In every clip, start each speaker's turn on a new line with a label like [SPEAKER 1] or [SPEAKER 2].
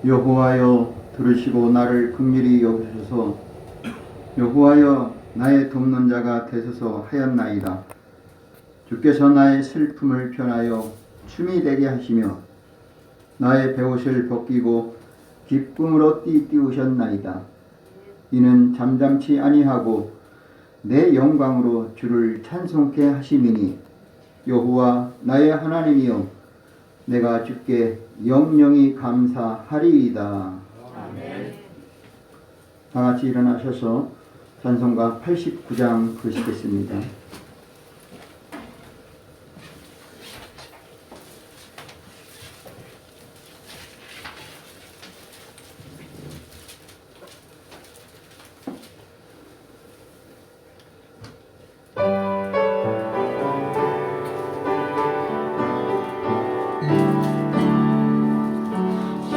[SPEAKER 1] 여호와여 들으시고 나를 긍휼히 여기소서. 여호와여 나의 돕는 자가 되소서 하였나이다. 주께서 나의 슬픔을 변하여 춤이 되게 하시며 나의 베옷을 벗기고 기쁨으로 띠띠우셨나이다. 이는 잠잠치 아니하고 내 영광으로 주를 찬송케 하심이니 여호와 나의 하나님이여 내가 주께 영영이 감사하리이다.
[SPEAKER 2] 아멘.
[SPEAKER 1] 다 같이 일어나셔서 찬송가 89장 부르시겠습니다.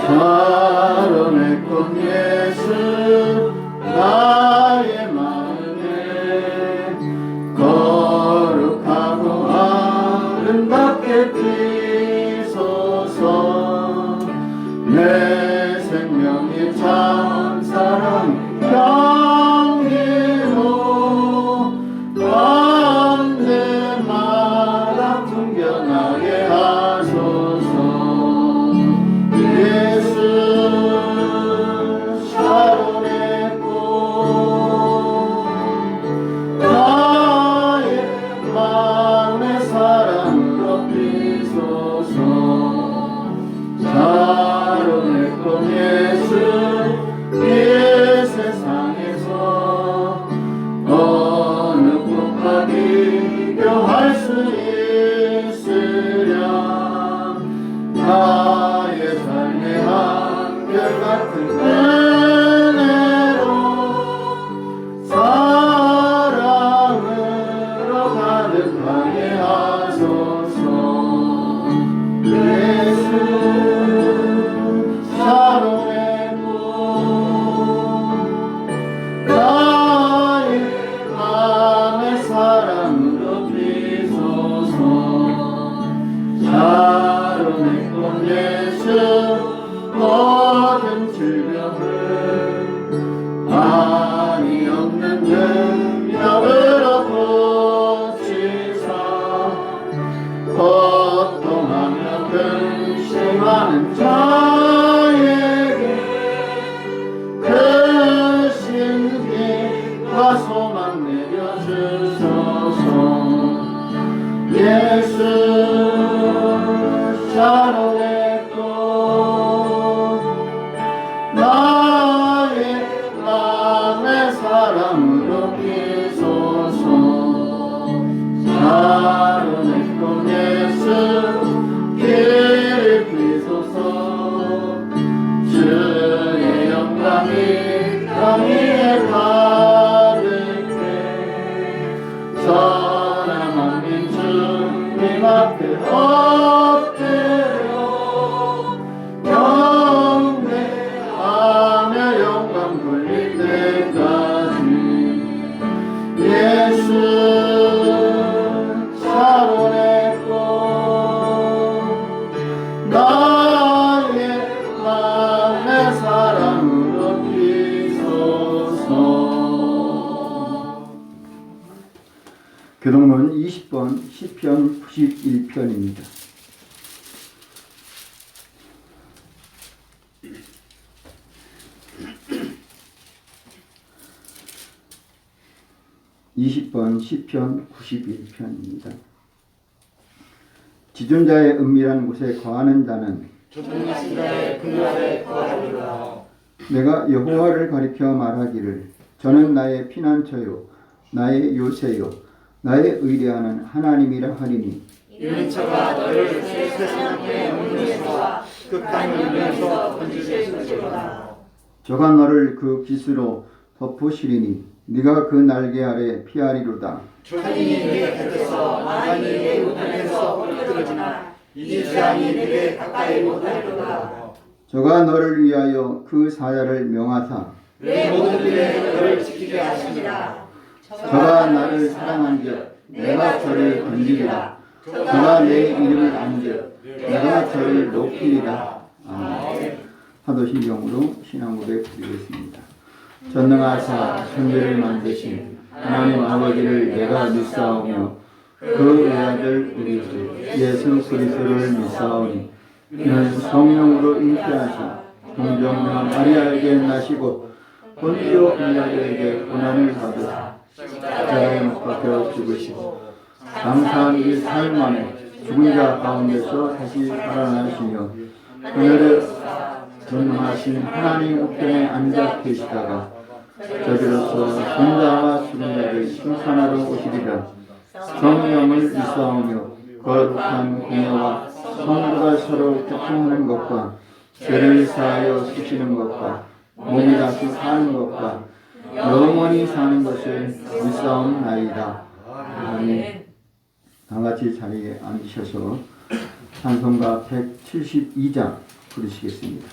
[SPEAKER 1] 샤론의 꽃 예수 나의 마음에 거룩하고 아름답게 피소서. 내 생명이 참 사랑 향기로 밤내마다 풍겨나게 하소서. 샤론의 꽃 나의 마음의 사랑으로 피소서. 샤론의 꽃 예수 이 세상에서 어느 꽃과 비교할 수 있으랴. 나의 삶의 한결같은 은혜로 사랑으로 가득하게 하소서. 예수 샤론의 꽃 나의 마음의 사랑으로 피소서. 샤론의 꽃 예수 모든 질병을 한이 없는 능력으로 고치사 고통하며 근심하는 자에게 크신 힘과 소망 내려주소서. 예수 샤론의 꽃 나의 마음의 사랑으로 피소서. 샤론의 꽃 예수 길을 피소서. 주의 영광이 땅 위에 가득해 선한 만민 주님 앞에 엎드려 경배하며 영광 돌릴 때까지. 예수 샤론의 꽃 나의 마음의 사랑으로 피소서. 교동문 20번 시편 91편입니다. 시편 91편입니다. 지존자의 은밀한 곳에 거하는 자는
[SPEAKER 2] 조종하신 자의 그늘에 거하리라.
[SPEAKER 1] 내가 여호와를 가리켜 말하기를 저는 나의 피난처요 나의 요새요 나의 의뢰하는 하나님이라 하리니.
[SPEAKER 2] 이는 저가 너를 세상 앞에 옮기소서 극한 울면서 번지실지로다.
[SPEAKER 1] 저가 너를 그 깃으로 덮으시리니 네가 그 날개 아래 피하리로다.
[SPEAKER 2] 천인이 네게 곁에서 만이 내 우편에서 떨어지나 이 재앙이 네게 가까이 못하리로다.
[SPEAKER 1] 저가 너를 위하여 그 사야를 명하사
[SPEAKER 2] 내 모든 일에 너를 지키게 하시니라.
[SPEAKER 1] 저가 나를 사랑한즉 내가 저를 건지리라. 저가 내 이름을 안즉 내가 저를 높이리라. 아멘. 사도신경으로 신앙 고백 드리겠습니다. 전능하사 천지를 만드신 하나님 아버지를 내가 믿사오며 그 외아들 우리 주 예수 그리스도를 믿사오니 이는 성령으로 잉태하사 동정녀 마리아에게 나시고 본디오 빌라도에게 고난을 받으사 십자가에 못 박혀 죽으시고 장사한 이 사흘 만에 죽은 자 가운데서 다시 살아나시며 그날에 전능하신 하나님 우편에 앉아 계시다가 저리로서 손자와 죽은 자를 심판하러 오시리라. 성령을 믿사오며 거룩한 공예와 성도가 서로 교통하는 것과 죄를 사하여 쓰시는 것과 몸이 다시 사는 것과 영원히 사는 것을 믿사옵나이다. 아멘. 다같이 자리에 앉으셔서 찬송가 172장 부르시겠습니다.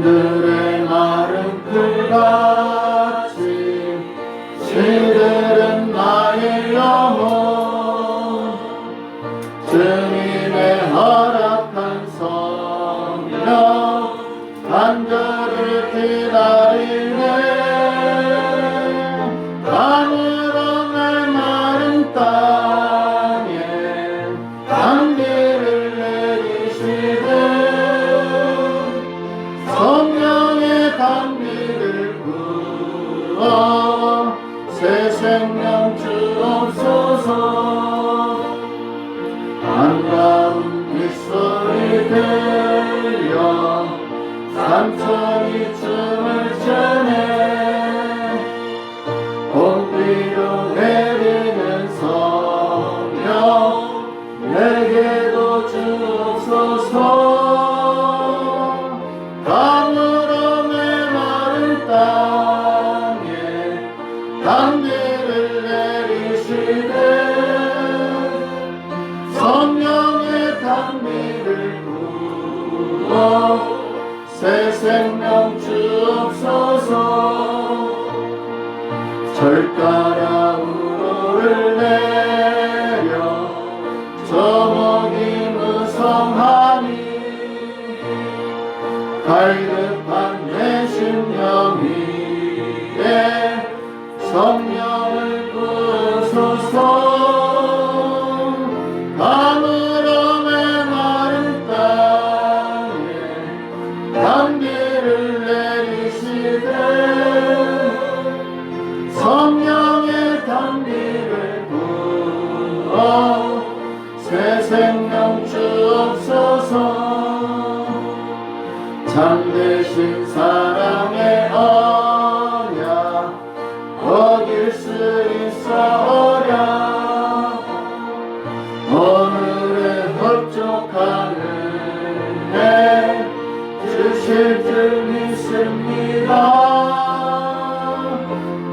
[SPEAKER 3] 들의 마른 풀같이 시들은 나의 영혼 주님의 허락한 성령 간절히 기다리네 가물어 메마른 땅에 단비를 내리시되 성령의 단비를 부어 새 생명 주옵소서. 반가운 빗소리 들려 산천이 춤을 추네 봄비로 내리는 성령 내게도 주옵소서. 가물어 메마른 땅에 단비를 내리시되 성령의 단비를 부어 새 생명 주옵소서. 절가라우로를 내려 저목이 무성하니 갈급한 내 심령 위에 성령을 부으소서. 가물어 메마른 땅에 단비를 내리시되 성령의 단비를 부어 새 생명 주옵소서. 참되신 사랑의 언약 어길 수 있사오랴. 오늘의 흡족한 은혜 주실 줄 믿습니다.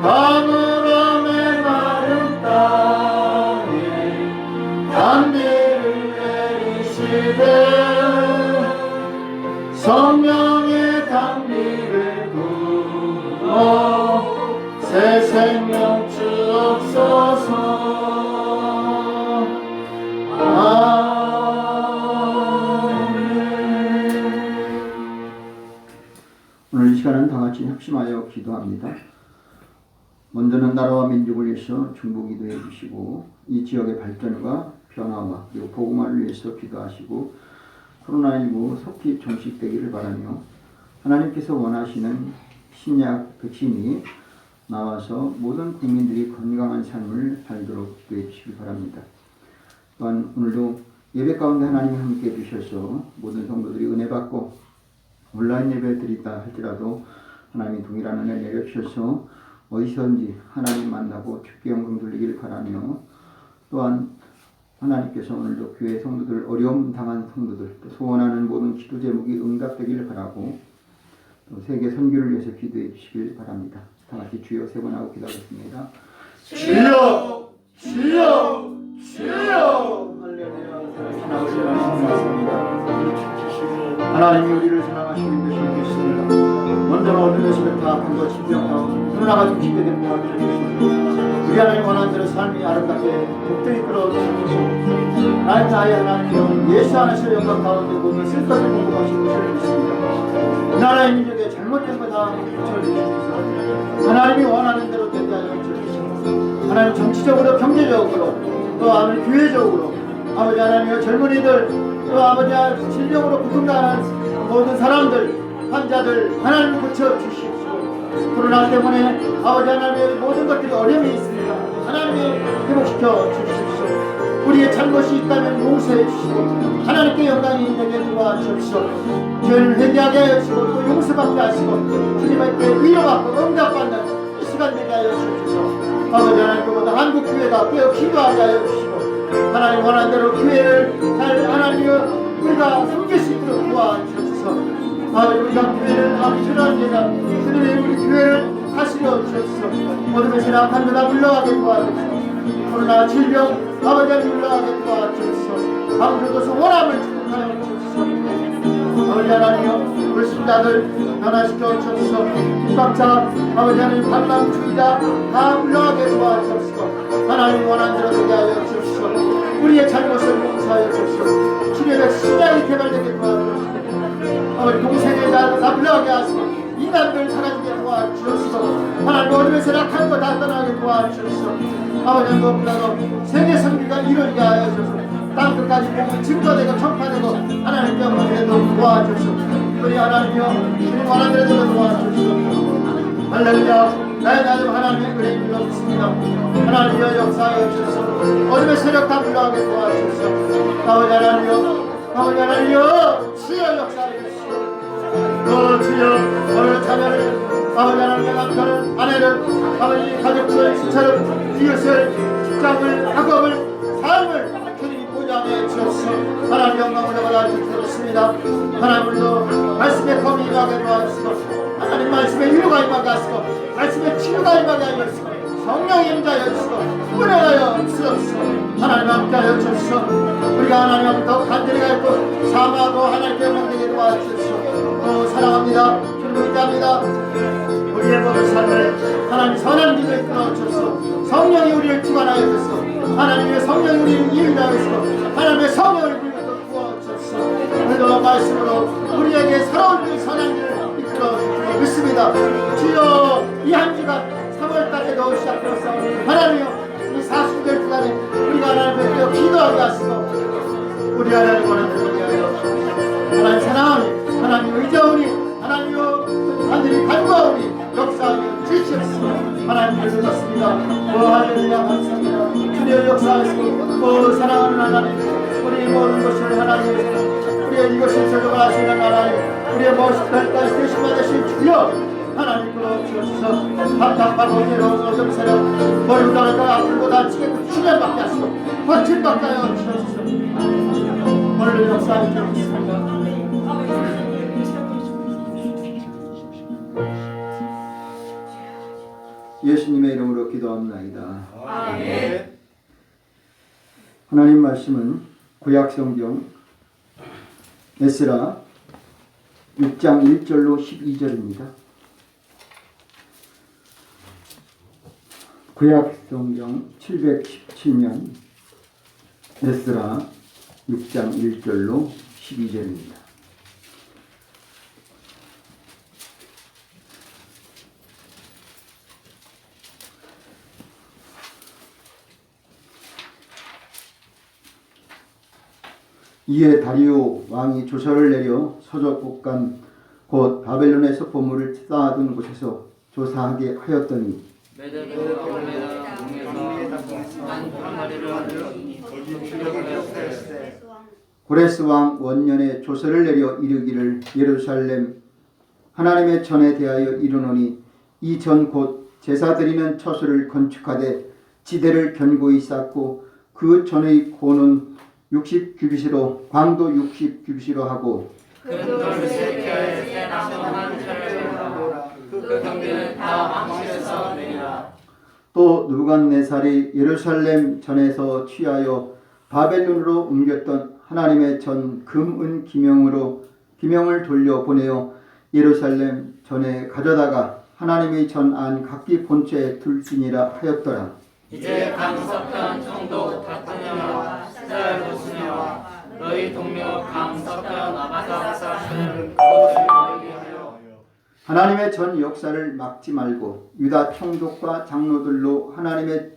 [SPEAKER 3] 가물어 메마른 땅에 단비를 내리시되 성령의 단비를 부어 새 생명 주옵소서.
[SPEAKER 1] 오늘 이 시간은 다같이 합심하여 기도합니다. 먼저는 나라와 민족을 위해서 중보 기도해 주시고 이 지역의 발전과 변화와 그리고 복음화를 위해서 기도하시고 코로나19 속히 종식되기를 바라며 하나님께서 원하시는 신약 백신이 나와서 모든 국민들이 건강한 삶을 살도록 기도해 주시기 바랍니다. 또한 오늘도 예배 가운데 하나님이 함께 해주셔서 모든 성도들이 은혜 받고 온라인 예배 드리다 할지라도 하나님이 동일한 은혜 내려주셔서 어디서든지 하나님 만나고 주께 영광 돌리기를 바라며, 또한 하나님께서 오늘도 교회 성도들, 어려움 당한 성도들, 또 소원하는 모든 기도 제목이 응답되기를 바라고, 또 세계 선교를 위해서 기도해 주시길 바랍니다. 다 같이 주여 세 번 하고 기도하겠습니다.
[SPEAKER 3] 주여 주여 주여. 할렐루야. 사랑하시는 하나님 말씀입니다. 하나님이 우리를 사랑하시는 것이 믿겠습니다. 먼저는 어떤 것이든 다 한 것 신명하고 누나가 좀 쉽게 된 것을 믿겠습니다. 우리 하나님 원하는 대로 삶이 아름답게 복되게 끌어주시고, 나의 하나님이여 예수 안에서 영광 가운데 모든 쓸것을 공급하시는 것을 믿습니다. 나라의 민족의 잘못된 것 다 고쳐주시옵소서. 하나님이 원하는 대로 되게 하여 주시옵소서. 하나님 정치적으로 경제적으로 또 아버지 교회적으로 아버지 하나님의 젊은이들 또 아버지 질병으로 고통당하는 모든 사람들 환자들 하나님 고쳐주시옵소서. 코로나 때문에 아버지 하나님의 모든 것들이 어려움이 있습니다. 하나님이 회복시켜 주십시오. 우리의 잘못이 있다면 용서해 주시고 하나님께 영광이 되게 도와주옵소서. 죄를 회개하게 하시고 또 용서받게 하시고 주님께 위로받고 응답받는 이 시간 되게 하여 주옵소서. 아버지 하나님, 그보다 한국 교회가 깨어 기도하게 하여 주시고 하나님 원하는 대로 교회를 잘 하나님을 우리가 섬길 수 있도록 도와주옵소서. 아버지 우리가 교회를 아버지라는 예가 주님의 우리 교회를 하시려 주옵소서. 모든 것이 악한 거다 물러가게 도와주옵소서. 코로나 질병 아버지 하나님 물러가게 도와주옵소서. 아버지로서 원함을 축복하여 주옵소서. 아버지 하나님 불신자들 변화시켜 주옵소서. 핍박자 아버지 하나님 반란주의자 다 물러가게 도와주옵소서. 하나님 원하는 대로 되게 하여 주옵소서. 우리의 잘못을 용서하여 주옵소서. 치료의 신약이 개발되게 도와주옵소서. 아버지 동생의 다 물러가게 하시고 인간들 사라지게 도와주옵소서. 하나님 어둠에서 악한 거 다 떠나게 도와주옵소서. 아버지 무엇보다도 세계 선교가 이루어지게 하여 주옵소서. 땅끝까지 복음이 증거되고 전파되고 하나님께 영광되도록 도와주옵소서. 우리 하나님이여 주님 원하는 대로 도와주옵소서. 할렐루야. 나의 나름 하나님의 은혜를 믿습니다. 하나님이여 역사하여 주옵소서. 어둠의 세력 다 물러가게 도와주옵소서. 아버지 하나님이여 아버지 하나님이여 주여 역사하여 주옵소서. 주여 오늘 자녀를 아버지 하나님의 남편을 아내를 아버지 가족들 신체를 이웃을 직장을 학업을 삶을 주님이 보장해 주옵소서. 하나님 영광을 받아 주옵습니다. 하나님도 말씀의 검이 임하게 도와주시고 하나님 말씀의 위로가 임하게 하시고 말씀의 치유가 임하게 하여 주시고 성령이 임하여 주시고 은혜하여 주옵소서. 하나님 함께하여 주옵소서. 우리가 하나님 더 간절히 갈고 사모하고 하나님께 영광되게 도와주옵소서. 사랑합니다. 주님 의지합니다. 우리의 모든 삶을 하나님 선한 길로 이끌어 주옵소서. 성령이 우리를 주관하여 주옵소서. 하나님의 성령이 우리를 이끌어 주옵소서. 하나님의 성령을 우리로 부어 주옵소서. 오늘도 말씀으로 우리에게 새로운 길 선한 길을 이끌어 주옵소서. 믿습니다. 주여 이 한 주간 3월달에도 시작되었어. 하나님이여 이 40일 주간에 우리가 하나님께 기도하게 하시고 우리 하나님 원하는 대로 하여 하나님 사랑하니 하나님 의자오니 하나님이여 하늘이 간구하오니 역사하여 주시옵소서. 하나님 부르셨습니다. 할렐루야 감사합니다. 주님의 역사하시고 사랑하는 하나님 우리 모든 것을 하나님 우리의 이것을 적용하시는 하나님 우리의 모습 별까지 되신 받으신 주여 하나님 불러주옵소서. 답답하고 괴로운 어둠 세력 머리를 따라가 아프고 다치게 출혈받게 하시고 거칠받게 하여 주옵소서. 오늘 역사하여 주옵소서.
[SPEAKER 1] 예수님의 이름으로 기도합니다.
[SPEAKER 2] 아멘.
[SPEAKER 1] 하나님 말씀은 구약성경 에스라 6장 1절로 12절입니다. 구약성경 717면 에스라 6장 1절로 12절입니다. 이에 다리오 왕이 조서를 내려 서적 곳간 곧 바벨론에서 보물을 쌓아둔 곳에서 조사하게 하였더니
[SPEAKER 4] 메대도 동에서 한 마리를
[SPEAKER 1] 고레스 왕 원년에 조서를 내려 이르기를 예루살렘 하나님의 전에 대하여 이르노니 이 전 곧 제사 드리는 처소를 건축하되 지대를 견고히 쌓고 그 전의 고는 60규빗으로 광도 60규빗으로 하고
[SPEAKER 2] 금돌 세켜에 새 나무만 철로라. 그 경비는 다 왕실에서 내리라.
[SPEAKER 1] 또 느부갓네살이 예루살렘 전에서 취하여 바벨론으로 옮겼던 하나님의 전 금은 기명을 돌려 보내어 예루살렘 전에 가져다가 하나님의 전 안 각기 본체에 둘지니라 하였더라.
[SPEAKER 2] 이제 강석현 총독 다타냐와 스잘 도스냐와 너희 동료 강석현 아바사사는 그것을 너희에게 하여
[SPEAKER 1] 하나님의 전 역사를 막지 말고 유다 총독과 장로들로 하나님의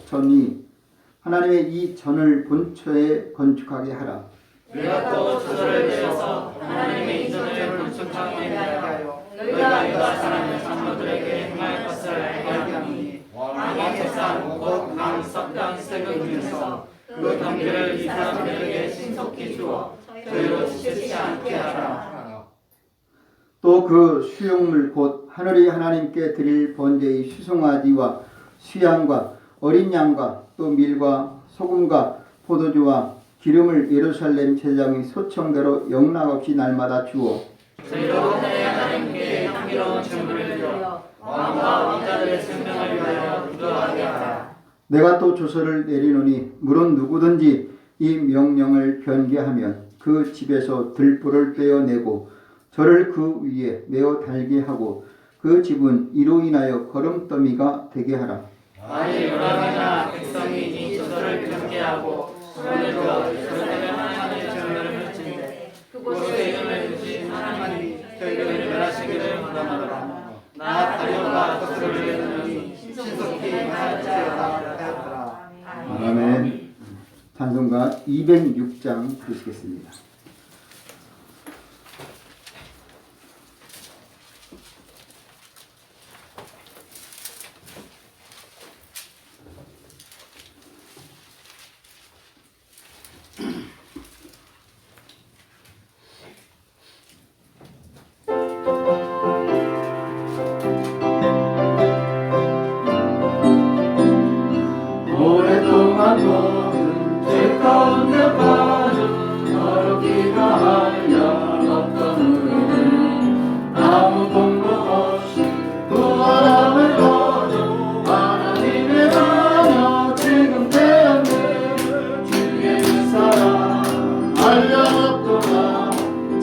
[SPEAKER 1] 이 전을 본처에 건축하게 하라.
[SPEAKER 2] 내가 또 조서를 내어서 하나님의 이전을 건축하게 하여 너희가 유다 사람의 장로들에게 행할 것을 알게 하니 왕의 재산 곧 강석현 세금 중에서 그 경비를 이 사람들에게 신속히 주어 저희로 지치지 않게 하라.
[SPEAKER 1] 또 그 수용물 곧 하늘의 하나님께 드릴 번제의 수송아지와 수양과 어린 양과 또 밀과 소금과 포도주와 기름을 예루살렘 제장의 소청대로 영락없이 날마다 주어
[SPEAKER 2] 저희로 하늘의 하나님께 향기로운 춤을 드려 왕과 왕자들의 생명을 위하여 기도하게 하라.
[SPEAKER 1] 내가 또 조서를 내리노니 물론 누구든지 이 명령을 변개하면 그 집에서 들불을 떼어내고 저를 그 위에 메어 달게 하고 그 집은 이로 인하여 거름더미가 되게 하라.
[SPEAKER 2] 만일 요람이나 백성이 이 조서를 변개하고 손을 들어 예루살렘 하나님의 전면을 펼친데 그곳에 이름을 주신 하나님이 저희를 멸하시기를 원하노라. 나 다리오가 조서를 내리니 신속히 하였지어다 하였더라.
[SPEAKER 1] 아멘. 찬송가 206장 부르시겠습니다.
[SPEAKER 3] 오랫동안 모든 죄 가운데 빠져 너로 기도하여 없던 우리는 아무 공로 없이 구원함을 거둬 하나님의 자녀 지금 되었네. 주의 그 사랑 알려없도다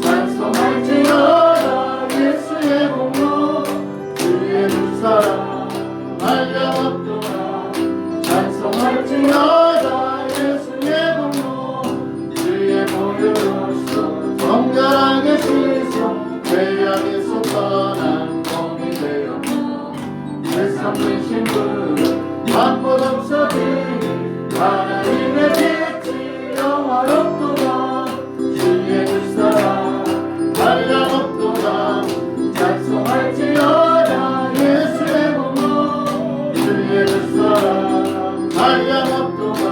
[SPEAKER 3] 찬송할지어다 예수의 공로 주의 그 사랑 알려없도다 찬송할지어다 예수의 공로 주의 보혈로서 정결하게 씻어 죄악에서 떠난 공이 되었고 죄삼는 신부는 맛못 없어지니 하나님의 빛이 영화롭도다 주의 그 사랑 한량없도다 찬송할지어다 예수의 공로 주의 그 사랑 한량없도다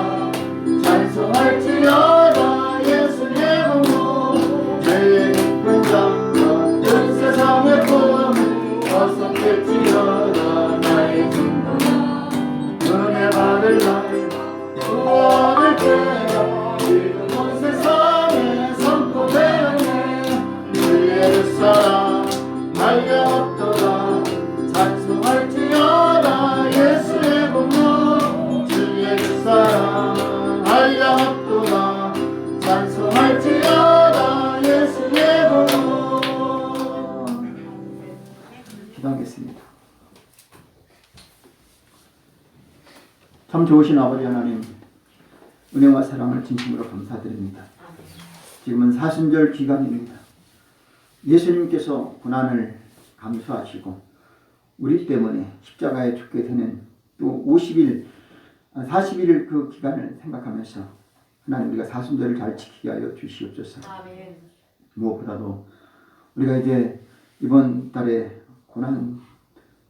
[SPEAKER 3] 찬송할지어다 예수의 공로 죄의 깊은 잠과 큰 세상의 꿈을 벗어낼지어다 나의 친구야 은혜 받을 나의 구원을 깨어 지금 온 세상에 선포되었네. 주의 그 사랑 한량없도다 찬송할지어다 예수의 공로 주의 그 사랑 한량없도다 찬송할지어다 예수의 공로.
[SPEAKER 1] 기도하겠습니다. 참 좋으신 아버지 하나님, 은혜와 사랑을 진심으로 감사드립니다. 지금은 사순절 기간입니다. 예수님께서 고난을 감수하시고 우리 때문에 십자가에 죽게 되는 또 40일 그 기간을 생각하면서 하나님 우리가 사순절을 잘 지키게 하여 주시옵소서.
[SPEAKER 2] 아멘.
[SPEAKER 1] 무엇보다도 우리가 이제 이번 달에 고난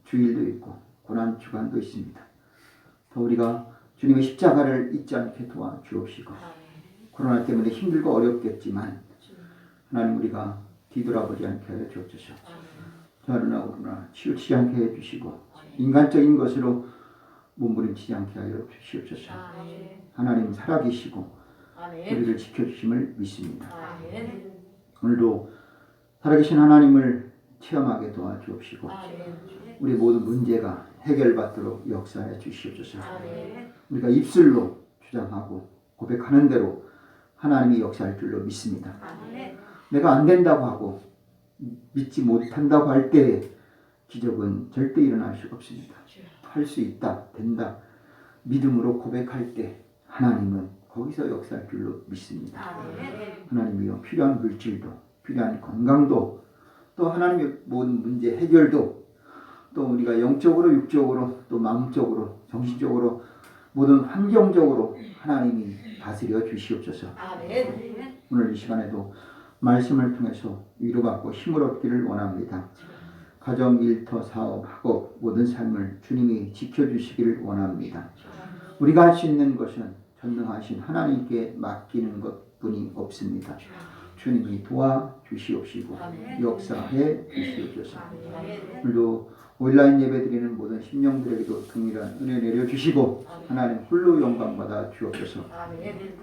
[SPEAKER 1] 주일도 있고 고난 주간도 있습니다. 더 우리가 주님의 십자가를 잊지 않게 도와주옵시고 코로나 때문에 힘들고 어렵겠지만 하나님 우리가 뒤돌아보지 않게 하여 주옵소서. 저러나 오르나 치우치지 않게 해주시고 인간적인 것으로 몸부림치지 않게 하여 주시옵소서. 하나님 살아계시고 우리를 지켜주심을 믿습니다. 오늘도 살아계신 하나님을 체험하게 도와주옵시고 우리 모든 문제가 해결받도록 역사해 주시옵소서. 우리가 입술로 주장하고 고백하는 대로 하나님이 역사할 줄로 믿습니다. 내가 안 된다고 하고 믿지 못한다고 할 때에 기적은 절대 일어날 수 없습니다. 할 수 있다, 된다 믿음으로 고백할 때 하나님은 거기서 역사할 줄로 믿습니다. 하나님이여 필요한 물질도 필요한 건강도 또 하나님의 모든 문제 해결도 또 우리가 영적으로 육적으로 또 마음적으로 정신적으로 모든 환경적으로 하나님이 다스려 주시옵소서. 오늘 이 시간에도 말씀을 통해서 위로받고 힘을 얻기를 원합니다. 가정, 일터, 사업, 학업 모든 삶을 주님이 지켜주시기를 원합니다. 우리가 할 수 있는 것은 전능하신 하나님께 맡기는 것뿐이 없습니다. 주님이 도와주시옵시고 역사해 주시옵소서. 오늘도 온라인 예배드리는 모든 심령들에게도 동일한 은혜 내려주시고 하나님 홀로 영광받아 주옵소서.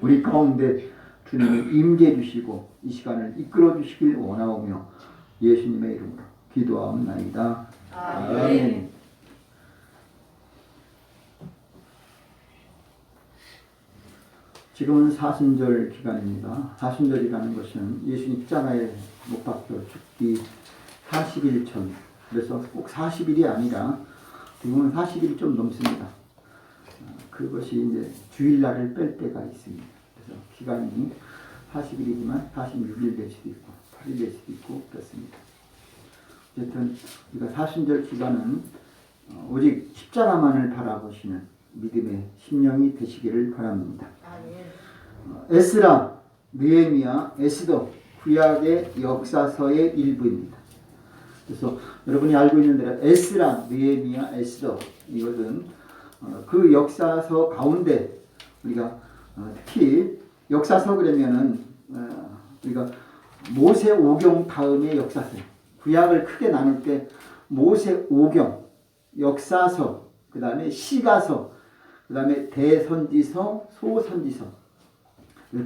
[SPEAKER 1] 우리 가운데 주님이 임재해 주시고 이 시간을 이끌어 주시길 원하오며 예수님의 이름으로 기도하옵나이다. 아멘. 지금은 사순절 기간입니다. 사순절이라는 것은 예수님 십자가에 못 박혀 죽기 40일 전, 그래서 꼭 40일이 아니라 지금은 40일이 좀 넘습니다. 그것이 이제 주일날을 뺄 때가 있습니다. 그래서 기간이 40일이지만 46일 될 수도 있고 8일 될 수도 있고 그렇습니다. 어쨌든 우리가 사순절 기간은 오직 십자가만을 바라보시는 믿음의 심령이 되시기를 바랍니다. 에스라, 느헤미야, 에스더 구약의 역사서의 일부입니다. 그래서 여러분이 알고 있는 대로 에스라, 느헤미야, 에스더 이것은 그 역사서 가운데 우리가 특히 역사서 그러면은 우리가 모세오경 다음의 역사서, 구약을 크게 나눌 때 모세오경, 역사서, 그 다음에 시가서, 그 다음에 대선지서, 소선지서.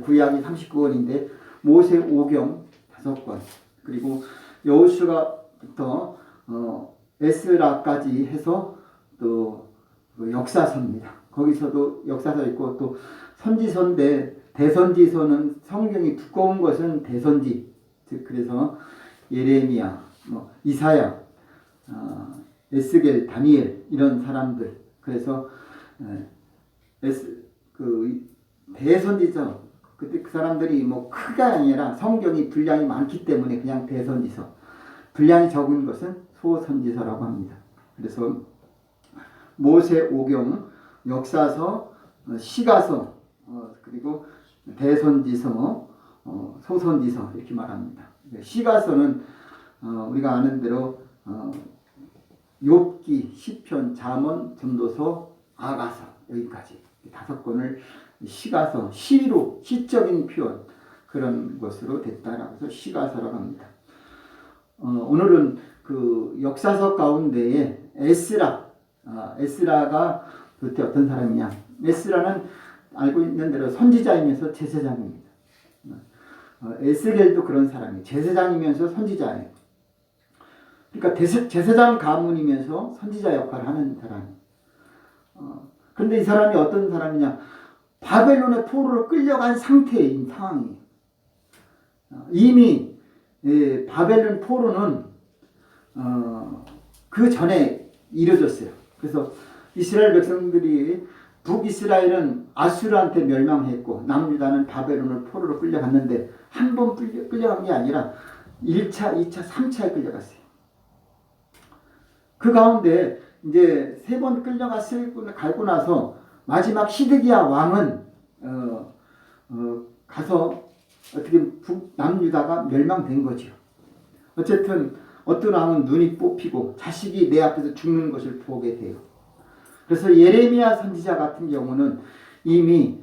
[SPEAKER 1] 구약이 39권인데 모세오경 5권, 그리고 여호수아부터 에스라까지 해서 또 역사서입니다. 거기서도 역사서 있고 또 선지서인데 대선지서는 성경이 두꺼운 것은 대선지, 즉 그래서 예레미야, 이사야, 에스겔, 다니엘 이런 사람들. 그래서 대선지서 그때 그 사람들이 크가 아니라 성경이 분량이 많기 때문에 그냥 대선지서, 분량이 적은 것은 소선지서라고 합니다. 그래서 모세오경, 역사서, 시가서, 그리고 대선지서, 소선지서 이렇게 말합니다. 시가서는 우리가 아는 대로 욥기, 시편, 잠언, 전도서, 아가서 여기까지 5권을 시가서, 시로 시적인 표현 그런 것으로 됐다라고 해서 시가서라고 합니다. 오늘은 그 역사서 가운데에 에스라가 도대체 어떤 사람이냐? 에스라는 알고 있는 대로 선지자이면서 제사장입니다. 에스겔도 그런 사람이에요. 제사장이면서 선지자예요. 그러니까 제사장 가문이면서 선지자 역할을 하는 사람이에요. 그런데 이 사람이 어떤 사람이냐? 바벨론의 포로로 끌려간 상태인 상황이에요. 이미 바벨론 포로는 그 전에 이루어졌어요. 그래서 이스라엘 백성들이 북이스라엘은 아수르한테 멸망했고 남유다는 바벨론을 포로로 끌려갔는데 한 번 끌려간 게 아니라 1차, 2차, 3차에 끌려갔어요. 그 가운데 이제 3번 가고 나서 마지막 시드기야 왕은 가서 어떻게 남유다가 멸망된 거죠. 어쨌든 어떤 왕은 눈이 뽑히고 자식이 내 앞에서 죽는 것을 보게 돼요. 그래서 예레미야 선지자 같은 경우는 이미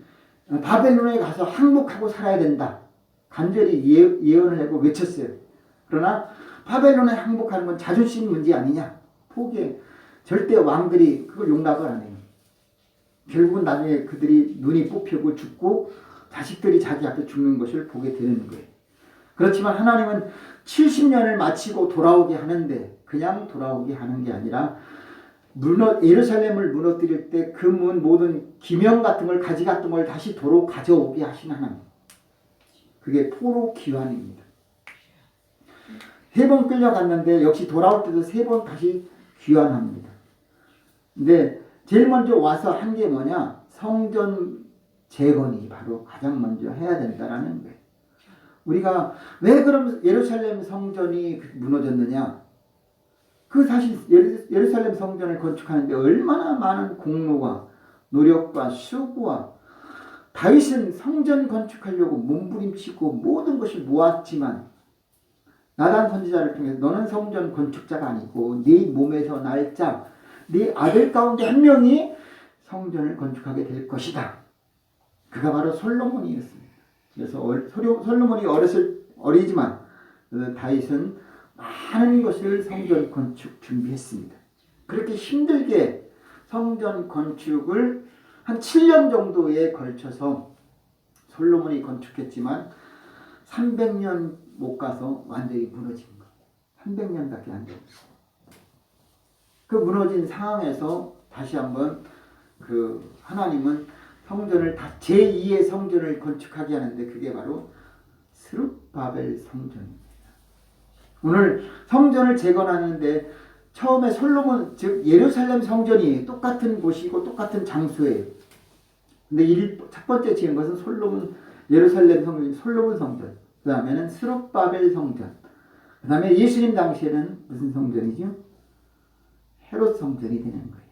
[SPEAKER 3] 바벨론에 가서 항복하고 살아야 된다. 간절히 예언을 하고 외쳤어요. 그러나 바벨론에 항복하는 건 자존심 문제 아니냐. 포기해. 절대 왕들이 그걸 용납을 안 해요. 결국은 나중에 그들이 눈이 뽑히고 죽고 자식들이 자기 앞에 죽는 것을 보게 되는 거예요. 그렇지만 하나님은 70년을 마치고 돌아오게 하는데 그냥 돌아오게 하는 게 아니라 예루살렘을 무너뜨릴 때 그 모든 기명 같은 걸 가지 같은 걸 다시 도로 가져오게 하신 하나님. 그게 포로 귀환입니다. 3번 끌려갔는데 역시 돌아올 때도 3번 다시 귀환합니다. 근데 제일 먼저 와서 한 게 뭐냐? 성전 재건이 바로 가장 먼저 해야 된다라는 거예요. 우리가 왜 그럼 예루살렘 성전이 무너졌느냐? 그 사실 예루살렘 성전을 건축하는데 얼마나 많은 공로와 노력과 수고와 다윗은 성전 건축하려고 몸부림치고 모든 것을 모았지만 나단 선지자를 통해서 너는 성전 건축자가 아니고 네 몸에서 날짜 네 아들 가운데 한 명이 성전을 건축하게 될 것이다. 그가 바로 솔로몬이었습니다. 그래서 솔로몬이 어리지만 다윗은 많은 것을 성전 건축 준비했습니다. 그렇게 힘들게 성전 건축을 한 7년 정도에 걸쳐서 솔로몬이 건축했지만 300년 못 가서 완전히 무너진 거예요. 300년밖에 안 됐어요. 그 무너진 상황에서 다시 한번 하나님은 성전을 제2의 성전을 건축하게 하는데 그게 바로 스룹바벨 성전입니다. 오늘 성전을 재건하는데 처음에 솔로몬 즉 예루살렘 성전이 똑같은 곳이고 똑같은 장소예요. 근데 첫 번째 지은 것은 예루살렘 성전, 솔로몬 성전. 그 다음에는 스룹바벨 성전. 그 다음에 예수님 당시에는 무슨 성전이죠? 헤롯 성전이 되는 거예요.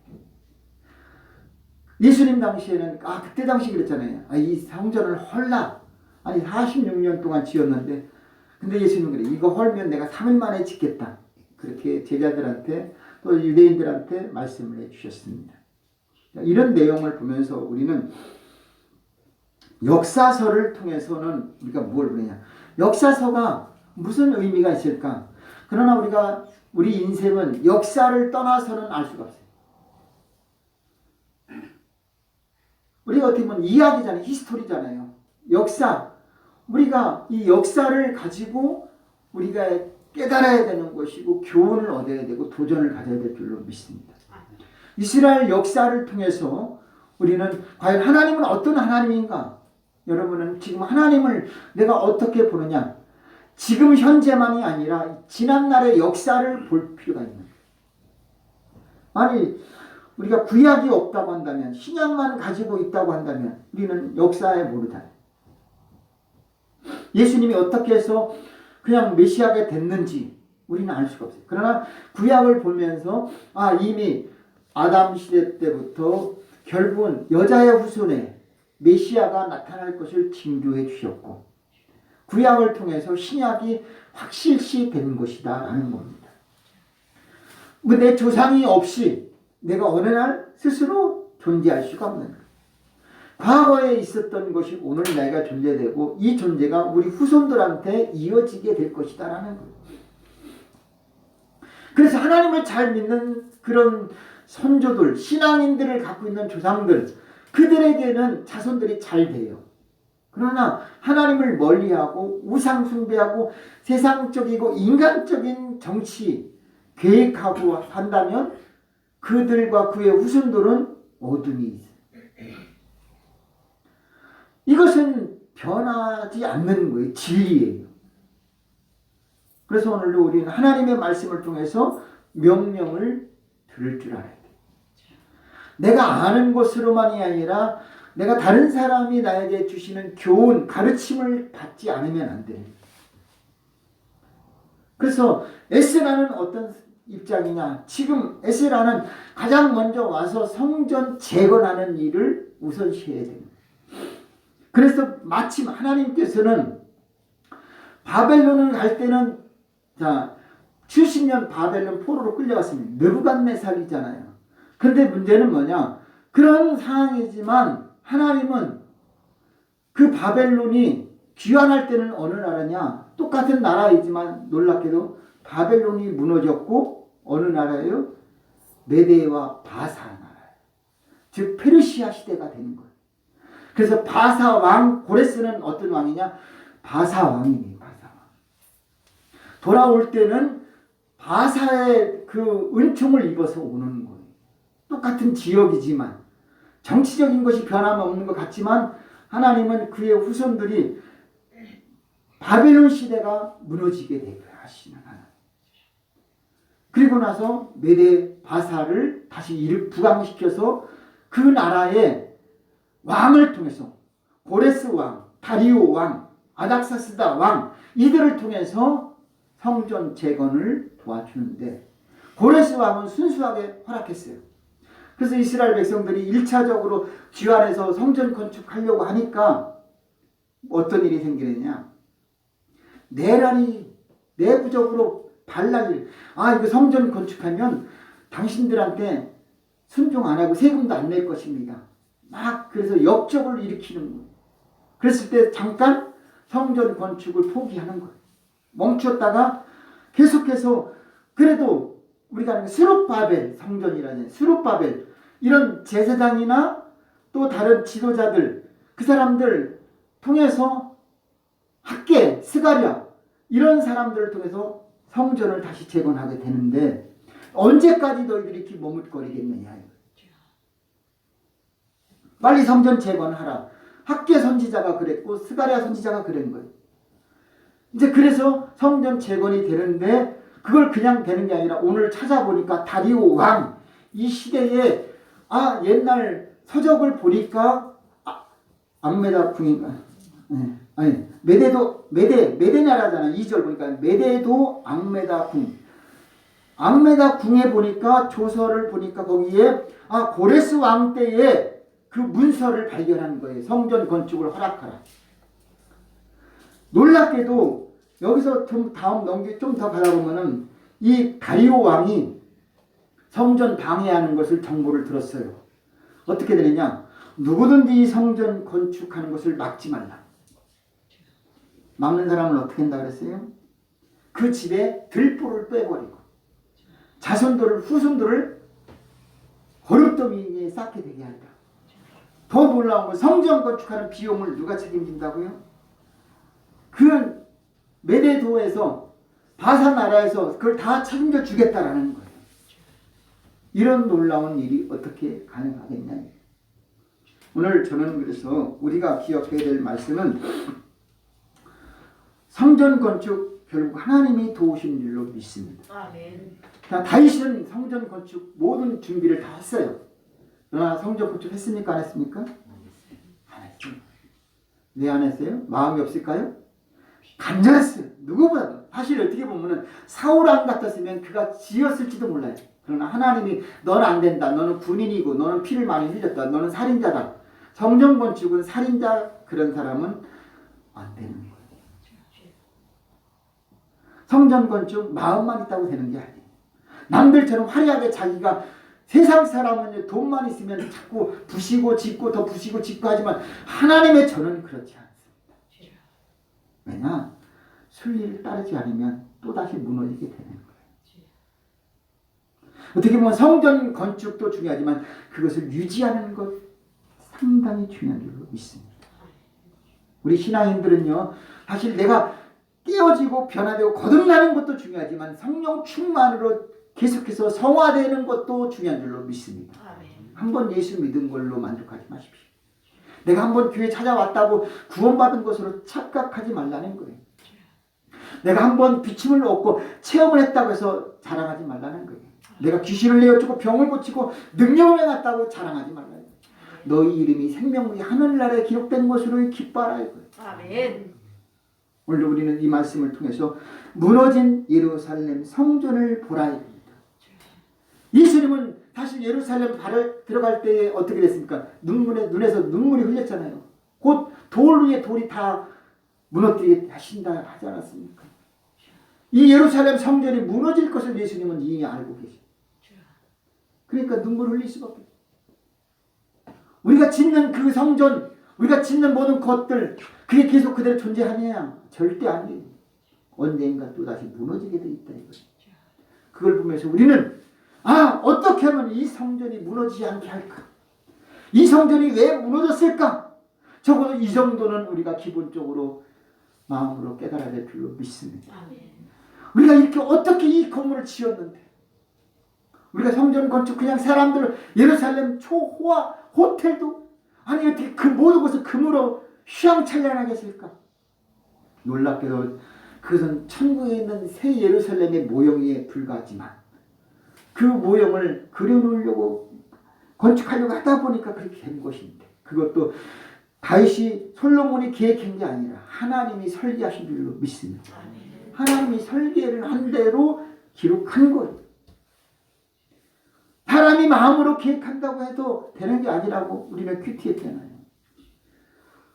[SPEAKER 3] 예수님 당시에는 그때 당시 그랬잖아요. 이 성전을 헐라. 아니 46년 동안 지었는데 근데 예수님은 그래. 이거 헐면 내가 3일 만에 짓겠다. 그렇게 제자들한테 또 유대인들한테 말씀을 해주셨습니다. 이런 내용을 보면서 우리는 역사서를 통해서는 우리가 뭘 보느냐. 역사서가 무슨 의미가 있을까? 그러나 우리 인생은 역사를 떠나서는 알 수가 없어요. 우리가 어떻게 보면 이야기잖아요. 히스토리잖아요. 역사. 우리가 이 역사를 가지고 우리가 깨달아야 되는 것이고 교훈을 얻어야 되고 도전을 가져야 될 줄로 믿습니다. 이스라엘 역사를 통해서 우리는 과연 하나님은 어떤 하나님인가? 여러분은 지금 하나님을 내가 어떻게 보느냐? 지금 현재만이 아니라 지난날의 역사를 볼 필요가 있는 거예요. 아니 우리가 구약이 없다고 한다면 신약만 가지고 있다고 한다면 우리는 역사에 모르잖아요. 예수님이 어떻게 해서 그냥 메시아가 됐는지 우리는 알 수가 없어요. 그러나 구약을 보면서 이미 아담 시대 때부터 결국은 여자의 후손에 메시아가 나타날 것을 징조해 주셨고 구약을 통해서 신약이 확실시 된 것이다 라는 겁니다. 내 조상이 없이 내가 어느 날 스스로 존재할 수가 없는 거예요. 과거에 있었던 것이 오늘 내가 존재되고 이 존재가 우리 후손들한테 이어지게 될 것이다 라는 거예요. 그래서 하나님을 잘 믿는 그런 선조들, 신앙인들을 갖고 있는 조상들, 그들에게는 자손들이 잘 돼요. 그러나 하나님을 멀리하고 우상 숭배하고 세상적이고 인간적인 정치 계획하고 한다면 그들과 그의 후손들은 어둠이 있어요. 이것은 변하지 않는 거예요. 진리예요. 그래서 오늘도 우리는 하나님의 말씀을 통해서 명령을 들을 줄 알아야 돼요. 내가 아는 것으로만이 아니라 내가 다른 사람이 나에게 주시는 교훈, 가르침을 받지 않으면 안 돼요. 그래서 에스라는 어떤 입장이냐? 지금 에스라는 가장 먼저 와서 성전 재건하는 일을 우선시해야 됩니다. 그래서 마침 하나님께서는 바벨론을 갈 때는 70년 바벨론 포로로 끌려갔습니다. 느부갓네살이잖아요. 그런데 문제는 뭐냐? 그런 상황이지만 하나님은
[SPEAKER 1] 그 바벨론이 귀환할 때는 어느 나라냐? 똑같은 나라이지만 놀랍게도 바벨론이 무너졌고 어느 나라예요? 메데와 바사 나라예요. 즉 페르시아 시대가 되는 거예요. 그래서 바사 왕 고레스는 어떤 왕이냐? 바사 왕이에요. 바사 왕. 돌아올 때는 바사의 그 은총을 입어서 오는 거예요. 똑같은 지역이지만 정치적인 것이 변함없는 것 같지만 하나님은 그의 후손들이 바벨론 시대가 무너지게 되게 하시는 하나님. 그리고 나서 메데 바사를 다시 부강시켜서 그 나라의 왕을 통해서 고레스 왕, 다리오 왕, 아닥사스다 왕 이들을 통해서 성전 재건을 도와주는데 고레스 왕은 순수하게 허락했어요. 그래서 이스라엘 백성들이 1차적으로 귀환해서 성전 건축하려고 하니까 어떤 일이 생기느냐. 내부적으로 발랄 이거 성전 건축하면 당신들한테 순종 안 하고 세금도 안 낼 것입니다. 막 그래서 역적을 일으키는 거예요. 그랬을 때 잠깐 성전 건축을 포기하는 거예요. 멈췄다가 계속해서 그래도 우리가 하는 스룹바벨 성전이라는 스룹바벨 이런 제사장이나 또 다른 지도자들 그 사람들 통해서 학계, 스가랴 이런 사람들을 통해서 성전을 다시 재건하게 되는데 언제까지 너희들이 이렇게 머뭇거리겠느냐. 빨리 성전 재건하라. 학계 선지자가 그랬고 스가랴 선지자가 그런 거예요. 이제 그래서 성전 재건이 되는데 그걸 그냥 되는 게 아니라 오늘 찾아보니까 다리오 왕 이 시대에 옛날 서적을 보니까 암메다 궁인가 메데 나라잖아. 2절 보니까 메데도 앙메다 궁. 앙메다 궁에 보니까 조서를 보니까 거기에 고레스 왕 때에 그 문서를 발견한 거예요. 성전 건축을 허락하라. 놀랍게도 여기서 좀 다음 좀 더 가다 보면은 이 다리오 왕이 성전 방해하는 것을 정보를 들었어요. 어떻게 되느냐? 누구든지 이 성전 건축하는 것을 막지 말라. 막는 사람은 어떻게 한다 그랬어요? 그 집에 들보를 빼버리고 자손들을 후손들을 거룩더미에 쌓게 되게 한다. 더 놀라운 건 성전 건축하는 비용을 누가 책임진다고요? 그 메데도에서 바사 나라에서 그걸 다 책임져 주겠다라는 거예요. 이런 놀라운 일이 어떻게 가능하겠냐. 오늘 저는 그래서 우리가 기억해야 될 말씀은 성전 건축 결국 하나님이 도우신 줄로 믿습니다.
[SPEAKER 2] 아멘.
[SPEAKER 1] 다윗은 성전 건축 모든 준비를 다 했어요. 그러나 성전 건축 했습니까? 안 했습니까? 안 했어요. 왜 안 했어요? 마음이 없을까요? 간절했어요. 누구보다도. 사실 어떻게 보면 사울 왕 같았으면 그가 지었을지도 몰라요. 그러나 하나님이 너는 안 된다. 너는 군인이고 너는 피를 많이 흘렸다. 너는 살인자다. 성전 건축은 살인자 그런 사람은 안 되는 거예요. 성전 건축 마음만 있다고 되는 게 아니에요. 남들처럼 화려하게 자기가 세상 사람은 돈만 있으면 자꾸 부시고 짓고 더 부시고 짓고 하지만 하나님의 저는 그렇지 않습니다. 왜냐? 순리를 따르지 않으면 또다시 무너지게 되는 거예요. 어떻게 보면 성전 건축도 중요하지만 그것을 유지하는 것 상당히 중요한 줄로 믿습니다. 우리 신앙인들은요, 사실 내가 깨어지고 변화되고 거듭나는 것도 중요하지만 성령 충만으로 계속해서 성화되는 것도 중요한 줄로 믿습니다. 한번 예수 믿은 걸로 만족하지 마십시오. 내가 한번 교회 찾아왔다고 구원받은 것으로 착각하지 말라는 거예요. 내가 한번 비침을 얻고 체험을 했다고 해서 자랑하지 말라는 거예요. 내가 귀신을 내어주고 병을 고치고 능력을 행했다고 자랑하지 말라는 거예요. 너희 이름이 생명의 하늘나라에 기록된 것으로 기뻐하라 이거예요.
[SPEAKER 2] 아멘.
[SPEAKER 1] 오늘 우리는 이 말씀을 통해서 무너진 예루살렘 성전을 보라 입니다. 예수님은 사실 예루살렘 발을 들어갈 때 어떻게 됐습니까? 눈에서 눈물이 흘렸잖아요. 곧 돌 위에 돌이 다 무너뜨리게 하신다 하지 않았습니까? 이 예루살렘 성전이 무너질 것을 예수님은 이미 알고 계십니다. 그러니까 눈물 흘릴 수밖에 없어요. 우리가 짓는 그 성전
[SPEAKER 3] 우리가 짓는 모든 것들 그게 계속 그대로 존재하냐? 절대 아니에요. 언젠가 또다시 무너지게 돼 있다 이거죠. 그걸 보면서 우리는 어떻게 하면 이 성전이 무너지지 않게 할까? 이 성전이 왜 무너졌을까? 적어도 이 정도는 우리가 기본적으로 마음으로 깨달아야 될 줄로 믿습니다. 우리가 이렇게 어떻게 이 건물을 지었는데 우리가 성전 건축 그냥 사람들 예루살렘 초호화 호텔도 아니 어떻게 그 모든 것을 금으로 휘황찬란하게 했을까? 놀랍게도 그것은 천국에 있는 새 예루살렘의 모형에 불과하지만 그 모형을 그려놓으려고 건축하려고 하다 보니까 그렇게 된 것인데 그것도 다윗이 솔로몬이 계획한 게 아니라 하나님이 설계하신 줄로 믿습니다. 하나님이 설계를 한 대로 기록한 거예요. 사람이 마음으로 계획한다고 해도 되는 게 아니라고 우리는 큐티했잖아요.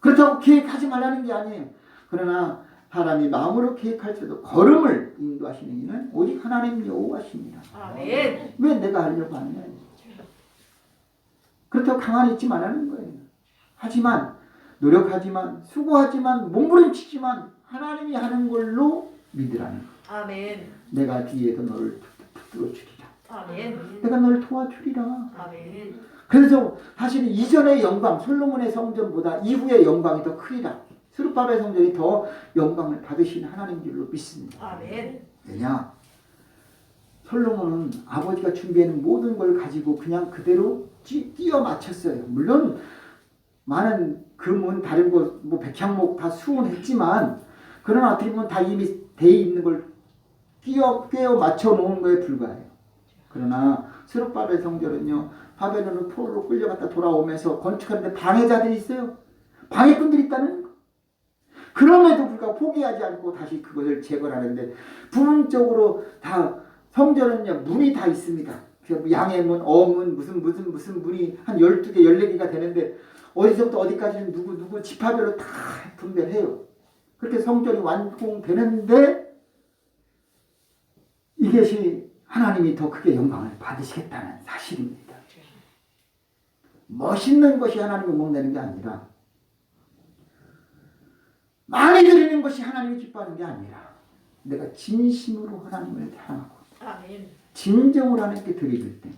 [SPEAKER 3] 그렇다고 계획하지 말라는 게 아니에요. 그러나 사람이 마음으로 계획할지라도 걸음을 인도하시는 이는 오직 하나님 여호와십니다.
[SPEAKER 2] 아멘.
[SPEAKER 3] 왜 내가 하려고 하느냐. 그렇다고 가만히 있지 말라는 거예요. 하지만 노력하지만 수고하지만 몸부림치지만 하나님이 하는 걸로 믿으라는 거예요.
[SPEAKER 2] 아멘.
[SPEAKER 3] 내가 뒤에서 너를 붙들어 주리라.
[SPEAKER 2] 아멘.
[SPEAKER 3] 내가 너를 도와주리라.
[SPEAKER 2] 아멘.
[SPEAKER 3] 그래서 사실은 이전의 영광 솔로몬의 성전보다 이후의 영광이 더 크리라. 스룹바벨 성전이 더 영광을 받으신 하나님 줄로 믿습니다.
[SPEAKER 2] 아멘.
[SPEAKER 3] 왜냐? 솔로몬은 아버지가 준비하는 모든 걸 가지고 그냥 그대로 끼워 맞췄어요. 물론 많은 금은 다른 거 뭐 백향목 다 수원했지만 그러나 어떻게 보면 다 이미 돼 있는 걸 끼워 맞춰 놓은 거에 불과해요. 그러나 스룹바벨 성전은요 바벨론은 포로로 끌려갔다 돌아오면서 건축하는데 방해자들이 있어요. 방해꾼들이 있다는 거. 그럼에도 불구하고 포기하지 않고 다시 그것을 재건하는데 부분적으로 다 성전은요 문이 다 있습니다. 양의 문, 어문 무슨 문이 한 12개, 14개가 되는데 어디서부터 어디까지는 누구 지파별로 다 분별해요. 그렇게 성전이 완공되는데 이것이 하나님이 더 크게 영광을 받으시겠다는 사실입니다. 멋있는 것이 하나님을 목내는 게 아니라 많이 드리는 것이 하나님이 기뻐하는 게 아니라 내가 진심으로 하나님을 사랑하고
[SPEAKER 2] 아멘.
[SPEAKER 3] 진정으로 하나님께 드릴 때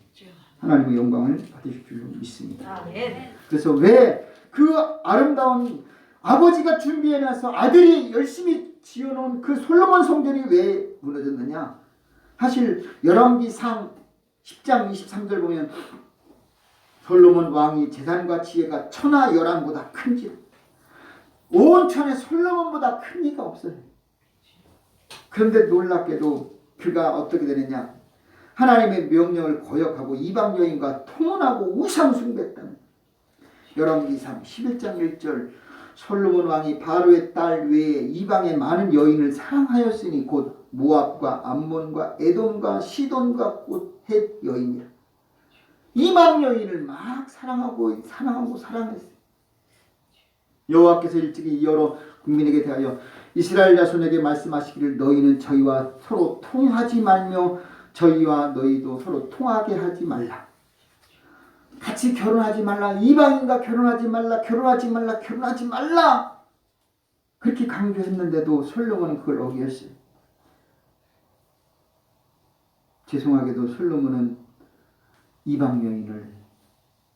[SPEAKER 3] 하나님의 영광을 받으실 줄로 믿습니다.
[SPEAKER 2] 아멘.
[SPEAKER 3] 그래서 왜 그 아름다운 아버지가 준비해놔서 아들이 열심히 지어놓은 그 솔로몬 성전이 왜 무너졌느냐? 사실 열왕기상 10장 23절 보면 솔로몬 왕이 재산과 지혜가 천하 열왕보다 큰지 온 천에 솔로몬보다 큰 이가 없어요. 그런데 놀랍게도 그가 어떻게 되느냐? 하나님의 명령을 거역하고 이방 여인과 통혼하고 우상 숭배했다는 열왕기상 11장 1절 솔로몬 왕이 바로의 딸 외에 이방의 많은 여인을 사랑하였으니 곧 모압과 암몬과 에돔과 시돈과 곧 헷 여인이라. 이방 여인을 막 사랑하고 사랑했어요. 여호와께서 일찍이 여러 국민에게 대하여 이스라엘 자손에게 말씀하시기를 너희는 저희와 서로 통하지 말며 저희와 너희도 서로 통하게 하지 말라. 같이 결혼하지 말라. 이방인과 결혼하지 말라. 결혼하지 말라. 결혼하지 말라. 그렇게 강조했는데도 솔로몬은 그걸 어겼어요. 죄송하게도 솔로몬은 이방 여인을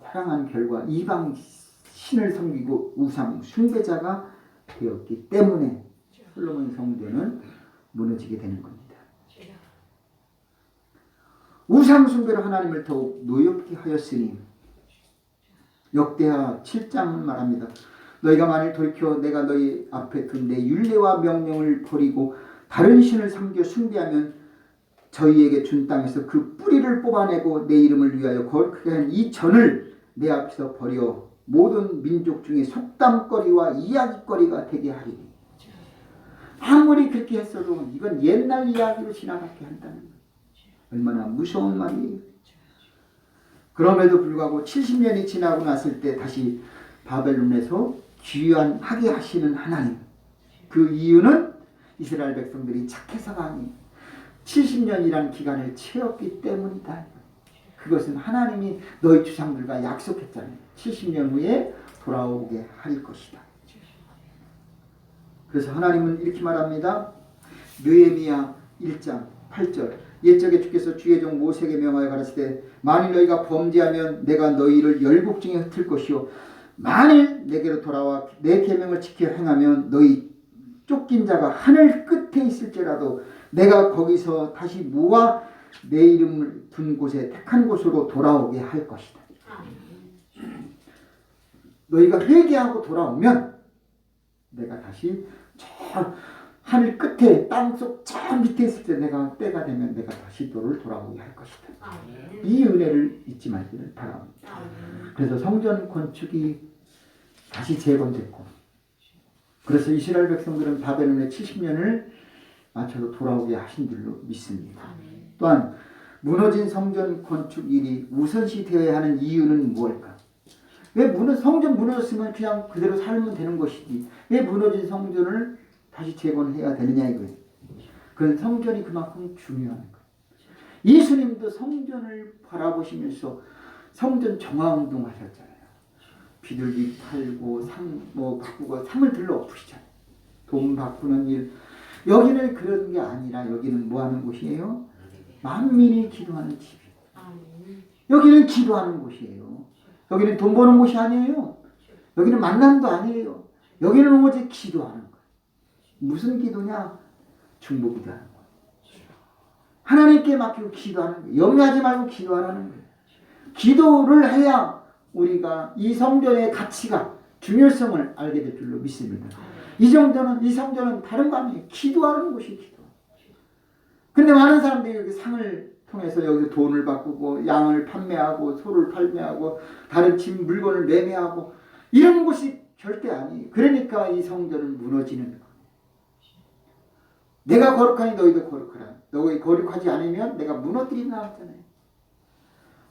[SPEAKER 3] 사랑한 결과 이방 신을 섬기고 우상 숭배자가 되었기 때문에 솔로몬 성전은 무너지게 되는 겁니다. 우상 숭배로 하나님을 더욱 노엽게 하였으니 역대하 7장은 말합니다. 너희가 만일 돌이켜 내가 너희 앞에 둔 내 율례와 명령을 버리고 다른 신을 섬겨 숭배하면 저희에게 준 땅에서 그 뿌리를 뽑아내고 내 이름을 위하여 거룩하게 한 이 전을 내 앞에서 버려 모든 민족 중에 속담거리와 이야기거리가 되게 하리니. 아무리 그렇게 했어도 이건 옛날 이야기로 지나가게 한다는 거예요. 얼마나 무서운 말이에요. 그럼에도 불구하고 70년이 지나고 났을 때 다시 바벨론에서 귀환하게 하시는 하나님. 그 이유는 이스라엘 백성들이 착해서가 아니에요. 70년이라는 기간을 채웠기 때문이다. 그것은 하나님이 너희 조상들과 약속했잖아요. 70년 후에
[SPEAKER 1] 돌아오게 할 것이다. 그래서 하나님은 이렇게 말합니다. 느헤미야 1장 8절 옛적에 주께서 주의 종 모세에게 명하여 가라사대 만일 너희가 범죄하면 내가 너희를 열국 중에 흩을 것이요 만일 내게로 돌아와 내 계명을 지켜 행하면 너희 쫓긴 자가 하늘 끝에 있을지라도 내가 거기서 다시 모아 내 이름을 둔 곳에 택한 곳으로 돌아오게 할 것이다. 너희가 회개하고 돌아오면 내가 다시 저 하늘 끝에 땅속 저 밑에 있을 때 내가 때가 되면 내가 다시 너를 돌아오게 할 것이다. 이 은혜를 잊지 말기를 바랍니다. 그래서 성전 건축이 다시 재건됐고 그래서 이스라엘 백성들은 바벨론의 70년을 맞춰서 돌아오게 하신 줄로 믿습니다. 또한 무너진 성전 건축 일이 우선시 되어야 하는 이유는 무엇일까? 왜 성전 무너졌으면 그냥 그대로 살면 되는 것이지 왜 무너진 성전을 다시 재건해야 되느냐 이거예요. 그건 성전이 그만큼 중요한 거예요. 예수님도 성전을 바라보시면서 성전 정화운동 하셨잖아요. 비둘기 팔고 상 바꾸고 상을 들러 엎으시잖아요. 돈 바꾸는 일. 여기는 그런 게 아니라 여기는 뭐 하는 곳이에요? 만민이 기도하는 집이에요. 여기는 기도하는 곳이에요. 여기는 돈 버는 곳이 아니에요. 여기는 만남도 아니에요. 여기는 오직 기도하는 거예요. 무슨 기도냐? 중보기도하는 거예요. 하나님께 맡기고 기도하는 거예요. 염려하지 말고 기도하라는 거예요. 기도를 해야 우리가 이 성전의 가치가 중요성을 알게 될 줄로 믿습니다. 이 성전은 다른 거 아니에요. 기도하는 곳이 기도. 근데 많은 사람들이 여기 상을 통해서 여기서 돈을 바꾸고 양을 판매하고 소를 판매하고 다른 집 물건을 매매하고 이런 곳이 절대 아니에요. 그러니까 이 성전은 무너지는 거예요. 내가 거룩하니 너희도 거룩하라. 너희 거룩하지 않으면 내가 무너뜨린다 하잖아요.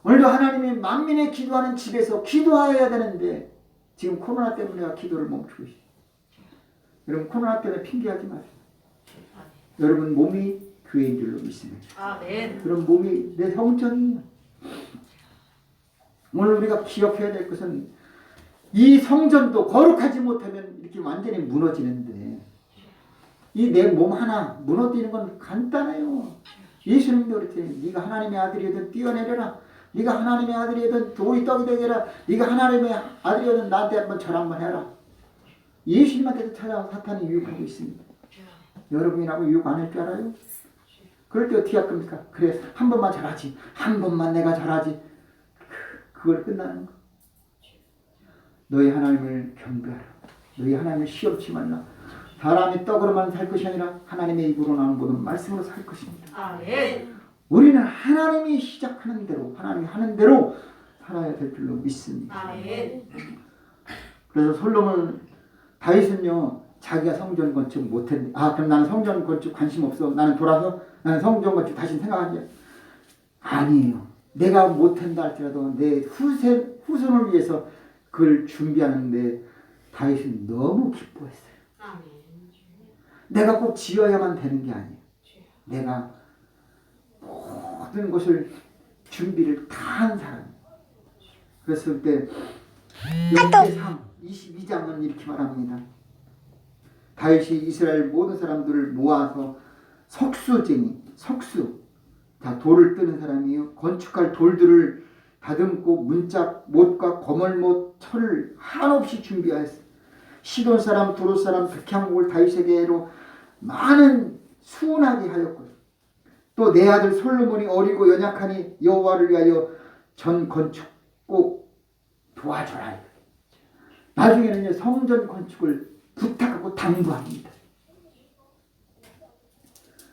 [SPEAKER 1] 오늘도 하나님이 만민의 기도하는 집에서 기도해야 되는데 지금 코로나 때문에 내가 기도를 멈추고 있어요. 여러분 코로나 때문에 핑계하지 마세요. 여러분 몸이 교회인 줄로 믿습니다.
[SPEAKER 2] 아멘.
[SPEAKER 1] 그런 몸이 내 성전이에요. 오늘 우리가 기억해야 될 것은 이 성전도 거룩하지 못하면 이렇게 완전히 무너지는데 이 내 몸 하나 무너뜨리는 건 간단해요. 예수님도 그랬지. 네가 하나님의 아들이든 뛰어내려라. 네가 하나님의 아들이든 돌이 떡이 되게라. 네가 하나님의 아들이든 나한테 한번 절 한번 해라. 예수님한테도 찾아와 사탄이 유혹하고 있습니다. 여러분이라고 유혹 안 할 줄 알아요? 그럴 때 어떻게 할 겁니까? 그래 한 번만 잘하지. 한 번만 내가 잘하지. 그걸 끝나는 거. 너희 하나님을 경배하라. 너희 하나님을 시험치 말라. 사람이 떡으로만 살 것이 아니라 하나님의 입으로 나오는 모든 말씀으로 살 것입니다.
[SPEAKER 2] 아멘.
[SPEAKER 1] 우리는 하나님이 시작하는 대로 하나님이 하는 대로 살아야 될 줄로 믿습니다.
[SPEAKER 2] 아멘.
[SPEAKER 1] 그래서 솔로몬 다윗은요 자기가 성전 건축 못했는데 그럼 나는 성전 건축 관심 없어. 나는 돌아서 나는 성전 건축 다시 생각하지. 아니에요. 내가 못한다 할지라도 내 후손을 위해서 그걸 준비하는데 다윗은 너무 기뻐했어요.
[SPEAKER 2] 아멘.
[SPEAKER 1] 내가 꼭 지어야만 되는 게 아니에요. 내가 모든 것을 준비를 다 한 사람이에요. 그랬을 때 역대상 22장은 이렇게 말합니다. 다윗이 이스라엘 모든 사람들을 모아서 석수 다 돌을 뜨는 사람이에요. 건축할 돌들을 다듬고 문짝 못과 거물못 철을 한없이 준비하였어요. 시돈 사람 두로 사람 백향목을 다윗에게로 많은 수운하게 하였고 또 내 아들 솔로몬이 어리고 연약하니 여호와를 위하여 전 건축 꼭 도와줘라. 나중에는 성전 건축을 부탁하고 당부합니다.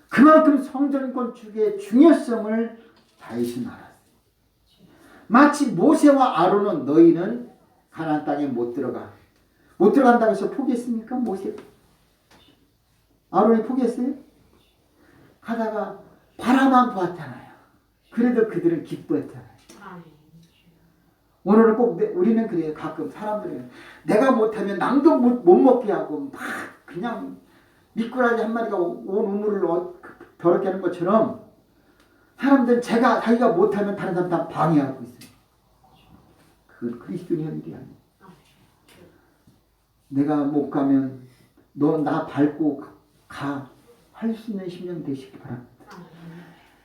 [SPEAKER 1] 그만큼 성전 건축의 중요성을 다윗은 알았어요. 마치 모세와 아론은 너희는 가나안 땅에 못 들어간다고 해서 포기했습니까? 모세 아론이 포기했어요? 가다가 바라만 보았잖아요. 그래도 그들은 기뻐했잖아요. 오늘은 꼭 우리는 그래요. 가끔 사람들은 내가 못하면 남도 못 먹게 하고 막 그냥 미꾸라지 한 마리가 온 우물을 더럽게 하는 것처럼 사람들은 자기가 못하면 다른 사람 다 방해하고 있어요. 그건 그리스도인의 일이 아니에요. 내가 못 가면 너 나 밟고 가 할 수 있는 심령 되시기 바랍니다.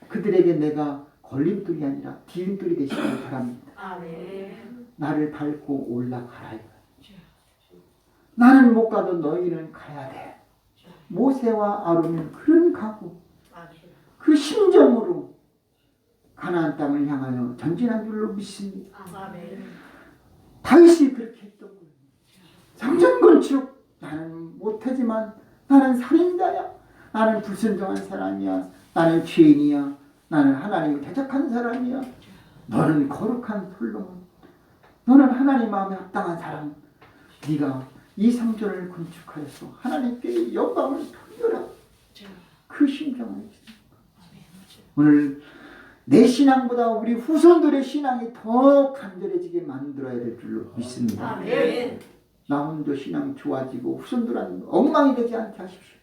[SPEAKER 1] 그들에게 내가 걸림돌이 아니라 디딤돌이 되시길 바랍니다. 나를 밟고 올라가라. 나는 못 가도 너희는 가야 돼. 모세와 아론은 그런 각오, 그 심정으로 가나안 땅을 향하여 전진한 줄로 믿습니다. 다윗이 그렇게 했던 거예요. 성전 건축 나는 못하지만 나는 살인자야. 나는 불순종한 사람이야. 나는 죄인이야. 나는 하나님을 대적한 사람이야. 너는 거룩한 솔로몬. 너는 하나님 마음에 합당한 사람. 네가 이 성전을 건축하여서 하나님께 영광을 돌려라. 그 심정을 오늘 내 신앙보다 우리 후손들의 신앙이 더 간절해지게 만들어야 될 줄로 믿습니다. 나 혼자 신앙이 좋아지고 후손들은 엉망이 되지 않게 하십시오.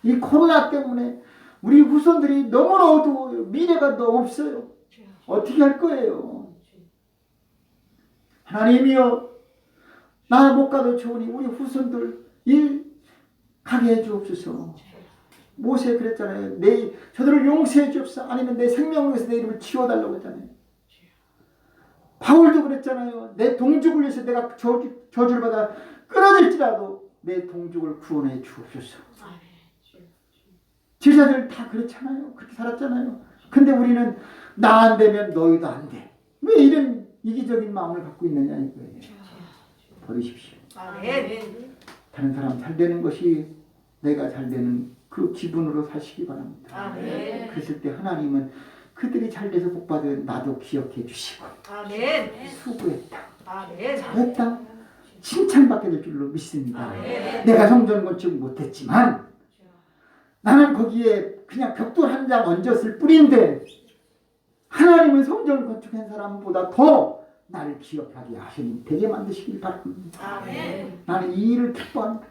[SPEAKER 1] 이 코로나 때문에 우리 후손들이 너무나 어두워요. 미래가 너무 없어요. 어떻게 할 거예요? 하나님이여, 나 못 가도 좋으니 우리 후손들 일 가게 해주옵소서. 모세 그랬잖아요. 저들을 용서해 주옵소서. 아니면 내 생명에서 내 이름을 지워달라고 했잖아요. 바울도 그랬잖아요. 내 동족을 위해서 내가 저주를 받아 끊어질지라도 내 동족을 구원해 주옵소서. 제자들 다 그렇잖아요. 그렇게 살았잖아요. 근데 우리는 나 안 되면 너희도 안 돼. 왜 이런 이기적인 마음을 갖고 있느냐 이거예요. 버리십시오. 다른 사람 잘 되는 것이 내가 잘 되는 그 기분으로 사시기 바랍니다. 그랬을 때 하나님은 그들이 잘 돼서 복받은 나도 기억해 주시고 수고했다. 잘했다. 칭찬받게 될 줄로 믿습니다. 내가 성전 건축 못했지만 나는 거기에 그냥 벽돌 한 장 얹었을 뿐인데 하나님은 성전 건축한 사람보다 더 나를 기억하게 하시니 되게 만드시길 바랍니다. 나는 이 일을 기뻐한다.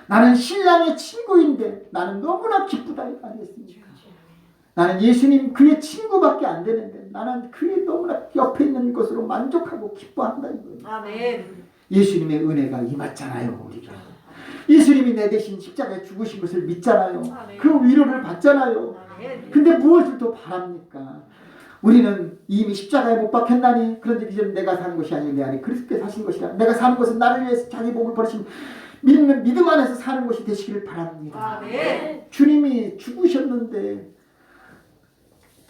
[SPEAKER 1] 나는 신랑의 친구인데 나는 너무나 기쁘다 아니겠습니까? 나는 예수님 그의 친구밖에 안 되는데 나는 그의 너무나 옆에 있는 것으로 만족하고 기뻐한다 이거예요. 예수님의 은혜가 임했잖아요. 우리가 예수님이 내 대신 십자가에 죽으신 것을 믿잖아요. 그 위로를 받잖아요. 근데 무엇을 또 바랍니까? 우리는 이미 십자가에 못 박혔나니 그런데 이제 내가 사는 것이 아니라 내 안에 그리스도께 사신 것이라. 내가 사는 것은 나를 위해서 자기 몸을 버리신 믿는 믿음 안에서 사는 것이 되시기를 바랍니다. 주님이 죽으셨는데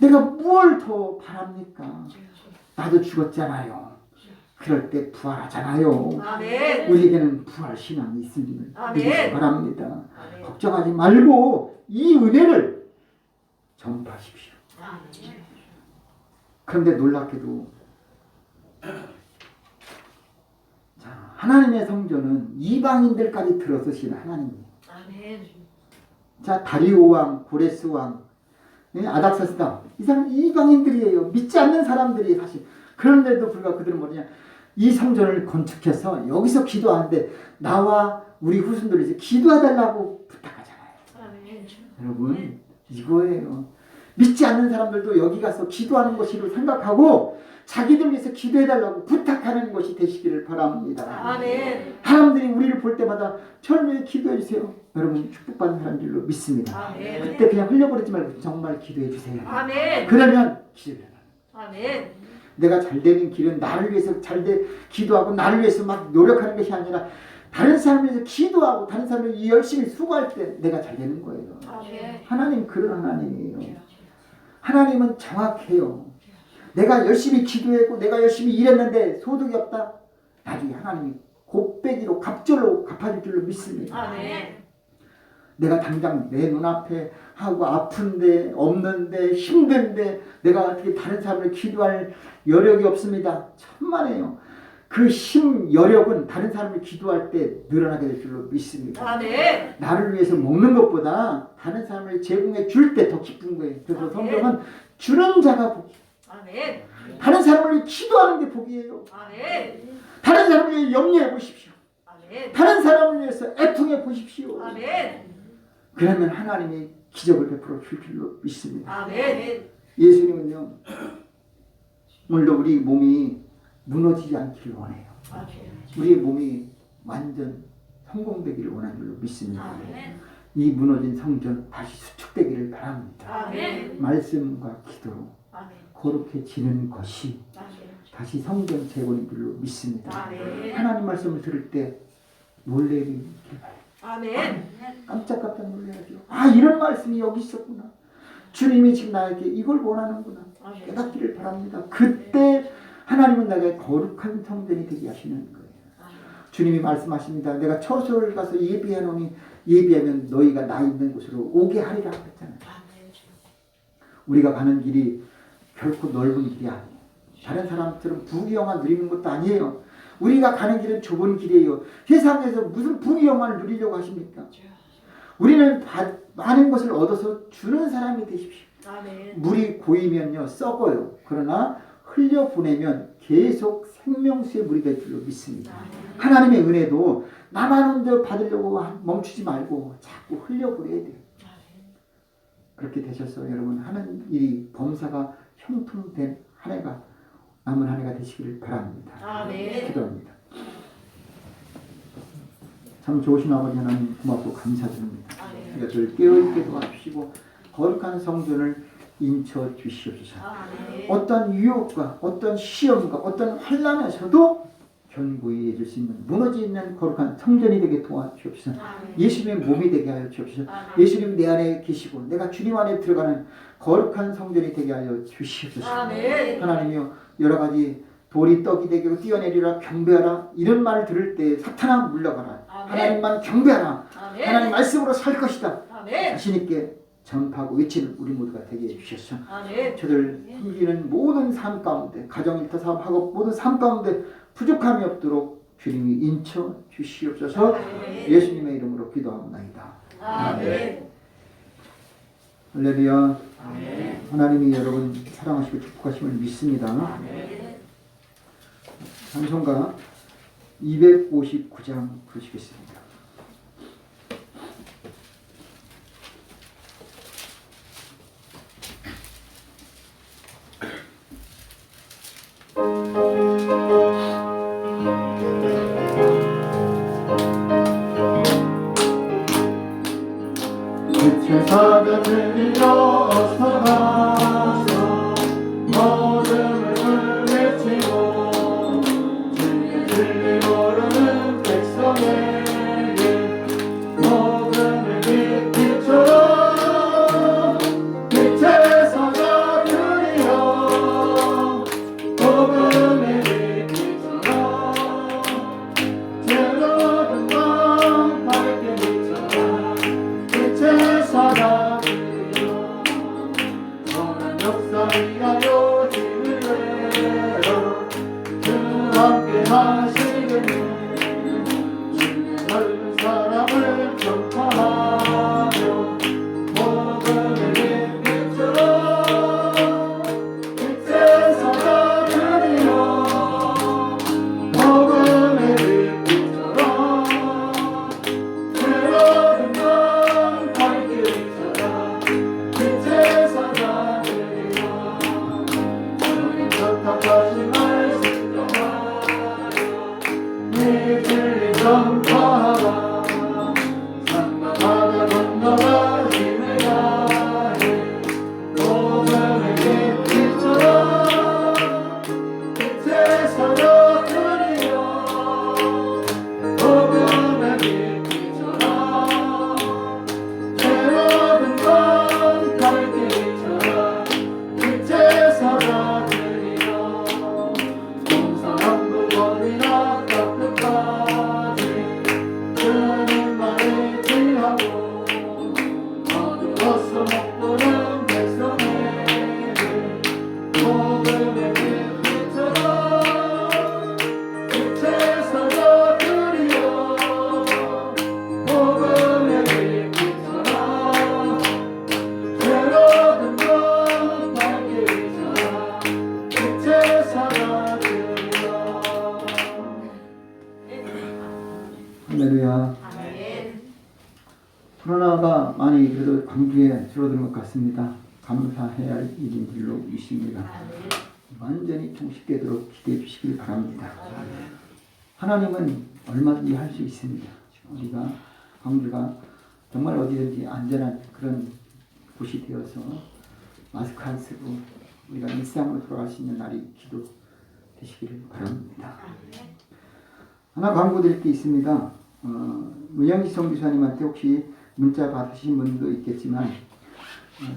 [SPEAKER 1] 내가 무엇을 더 바랍니까? 나도 죽었잖아요. 그럴 때 부활하잖아요. 우리에게는 부활 신앙이 있음을 믿으시기 바랍니다. 걱정하지 말고 이 은혜를 전파하십시오. 그런데 놀랍게도 자, 하나님의 성전은 이방인들까지 들어서신 하나님이에요. 자, 다리오 왕, 고레스 왕, 아닥사스다, 이 사람 이방인들이에요. 믿지 않는 사람들이 사실. 그런데도 불구하고 그들은 뭐냐, 이 성전을 건축해서 여기서 기도하는데 나와 우리 후손들이 이제 기도해달라고 부탁하잖아요. 여러분 이거예요. 믿지 않는 사람들도 여기 가서 기도하는 것으로 생각하고 자기들 위해서 기도해달라고 부탁하는 것이 되시기를 바랍니다. 사람들이 우리를 볼 때마다 저를 위해 기도해주세요. 여러분 축복받는 사람인 줄로 믿습니다. 그때 그냥 흘려버리지 말고 정말 기도해주세요. 그러면 기도해요. 내가 잘 되는 길은 나를 위해서 기도하고 나를 위해서 막 노력하는 것이 아니라 다른 사람을 위해서 기도하고 다른 사람을 위해 열심히 수고할 때 내가 잘 되는 거예요. 하나님 그런 하나님이에요. 하나님은 정확해요. 내가 열심히 기도했고 내가 열심히 일했는데 소득이 없다. 나중에 하나님이 곱빼기로 갑절로 갚아줄 줄로 믿습니다. 내가 당장 내 눈앞에 하고 아픈데 없는데 힘든데 내가 어떻게 다른 사람을 기도할 여력이 없습니다. 천만에요. 그 힘, 여력은 다른 사람을 기도할 때 늘어나게 될 줄로 믿습니다. 나를 위해서 먹는 것보다 다른 사람을 제공해 줄 때 더 기쁜 거예요. 그래서 성경은 주는 자가 복이. 다른 사람을 위해 기도하는 게 복이에요. 다른 사람을 위해 염려해 보십시오. 다른 사람을 위해서 애통해 보십시오. 그러면 하나님이 기적을 베풀어 줄 줄로 믿습니다. 예수님은요, 오늘도 우리 몸이 무너지지 않기를 원해요. 우리의 몸이 완전 성공되기를 원하는 줄로 믿습니다.
[SPEAKER 2] 아멘.
[SPEAKER 1] 이 무너진 성전 다시 수축되기를 바랍니다.
[SPEAKER 2] 아멘.
[SPEAKER 1] 말씀과 기도로
[SPEAKER 2] 아멘.
[SPEAKER 1] 거룩해지는 것이
[SPEAKER 2] 아멘.
[SPEAKER 1] 다시 성전 재건인 줄로 믿습니다.
[SPEAKER 2] 아멘.
[SPEAKER 1] 하나님 말씀을 들을 때 놀래기 기발.
[SPEAKER 2] 아멘.
[SPEAKER 1] 깜짝깜짝 놀래야죠. 아, 이런 말씀이 여기 있었구나. 주님이 지금 나에게 이걸 원하는구나.
[SPEAKER 2] 아멘.
[SPEAKER 1] 깨닫기를 바랍니다. 그때 하나님은 나에게 거룩한 성전이 되게 하시는 거예요. 주님이 말씀하십니다. 내가 처소를 가서 예비하노니 예비하면 너희가 나 있는 곳으로 오게 하리라 했잖아요. 우리가 가는 길이 결코 넓은 길이 아니에요. 다른 사람처럼 부귀영화 누리는 것도 아니에요. 우리가 가는 길은 좁은 길이에요. 세상에서 무슨 부귀영화를 누리려고 하십니까? 우리는 많은 것을 얻어서 주는 사람이 되십시오.
[SPEAKER 2] 아멘.
[SPEAKER 1] 물이 고이면요 썩어요. 그러나 흘려보내면 계속 생명수의 물이 될 줄로 믿습니다. 하나님의 은혜도 나만 혼자 받으려고 멈추지 말고 자꾸 흘려보내야 돼요. 그렇게 되셔서 여러분 하는 일이 범사가 형통된 한 해가 남은 한 해가 되시기를 바랍니다.
[SPEAKER 2] 아멘.
[SPEAKER 1] 기도합니다. 참 좋으신 아버지 하나님 고맙고 감사드립니다.
[SPEAKER 2] 아멘.
[SPEAKER 1] 저를 깨어있게 도와주시고 거룩한 성전을 인쳐 주시옵소서.
[SPEAKER 2] 아멘.
[SPEAKER 1] 어떤 유혹과 어떤 시험과 어떤 환난에서도 견고히 해줄 수 있는 무너지 있는 거룩한 성전이 되게 도와주옵소서.
[SPEAKER 2] 아멘.
[SPEAKER 1] 예수님의 몸이 되게 하여 주옵소서.
[SPEAKER 2] 아멘.
[SPEAKER 1] 예수님 내 안에 계시고 내가 주님 안에 들어가는 거룩한 성전이 되게 하여 주시옵소서.
[SPEAKER 2] 아멘.
[SPEAKER 1] 하나님이여 여러 가지 돌이 떡이 되게 하고 뛰어내리라 경배하라 이런 말을 들을 때 사탄아 물러가라.
[SPEAKER 2] 아멘.
[SPEAKER 1] 하나님만 경배하라.
[SPEAKER 2] 아멘.
[SPEAKER 1] 하나님 말씀으로 살 것이다.
[SPEAKER 2] 아멘.
[SPEAKER 1] 자신 있게 전파하고 외치는 우리 모두가 되게 해주셨소.
[SPEAKER 2] 아멘.
[SPEAKER 1] 저들 힘기는 모든 삶 가운데 가정일터 사업하고 모든 삶 가운데 부족함이 없도록 주님이 인쳐 주시옵소서.
[SPEAKER 2] 아멘.
[SPEAKER 1] 예수님의 이름으로 기도합니다.
[SPEAKER 2] 아멘.
[SPEAKER 1] 할렐루야.
[SPEAKER 2] 아멘.
[SPEAKER 1] 하나님이 여러분 사랑하시고 축복하심을 믿습니다.
[SPEAKER 2] 아멘.
[SPEAKER 1] 찬송가 259장 부르시겠습니다.
[SPEAKER 3] 사자들이 어서 가서 어둠을 외치고 주의 진리 모르는 백성에게 어둠의 빛처럼 빛의 사자들이여 어둠의 빛처럼 새로운 밤 밝게 빛처럼 빛의 사자들이여 선한 역사 위하여 힘을 내어 주 함께 하시겠네 주의 넓은 사랑을 전파하며 어둠의 빛처럼 빛의 사자들이여 어둠의 빛처럼 새로운 날 밝게 비춰라 빛의 사자들이여 주님 선택하신 말씀 전하여 네 진리 전파하라 산과 바다 건너라 힘을 다해 어둠의 빛처럼 빛의 사자들이여 어둠의 빛처럼 새로운 밤 밝게 비춰라 빛의 사자들이여 동서남북 어디나 까끗하지 주님만 의지하고 어두워서 못 보는 백성에게 어둠의 빛처럼 빛의 사자들이여 어둠의 빛처럼 새로운 밤 밝게 비춰라 빛의 사자들이여
[SPEAKER 1] 할렐루야.
[SPEAKER 2] 아멘.
[SPEAKER 1] 코로나가 많이 그래도 광주에 줄어드는 것 같습니다. 감사해야 할 일인 줄로 믿습니다.
[SPEAKER 2] 아멘.
[SPEAKER 1] 완전히 종식되도록 기대해 주시길 바랍니다. 하나님은 얼마든지 할 수 있습니다. 우리가 광주가 정말 어디든지 안전한 그런 곳이 되어서 마스크 안 쓰고 우리가 일상으로 돌아갈 수 있는 날이 기도 되시기를 바랍니다. 하나 광고드릴 게 있습니다. 문영희 선교사님한테 혹시 문자 받으신 분도 있겠지만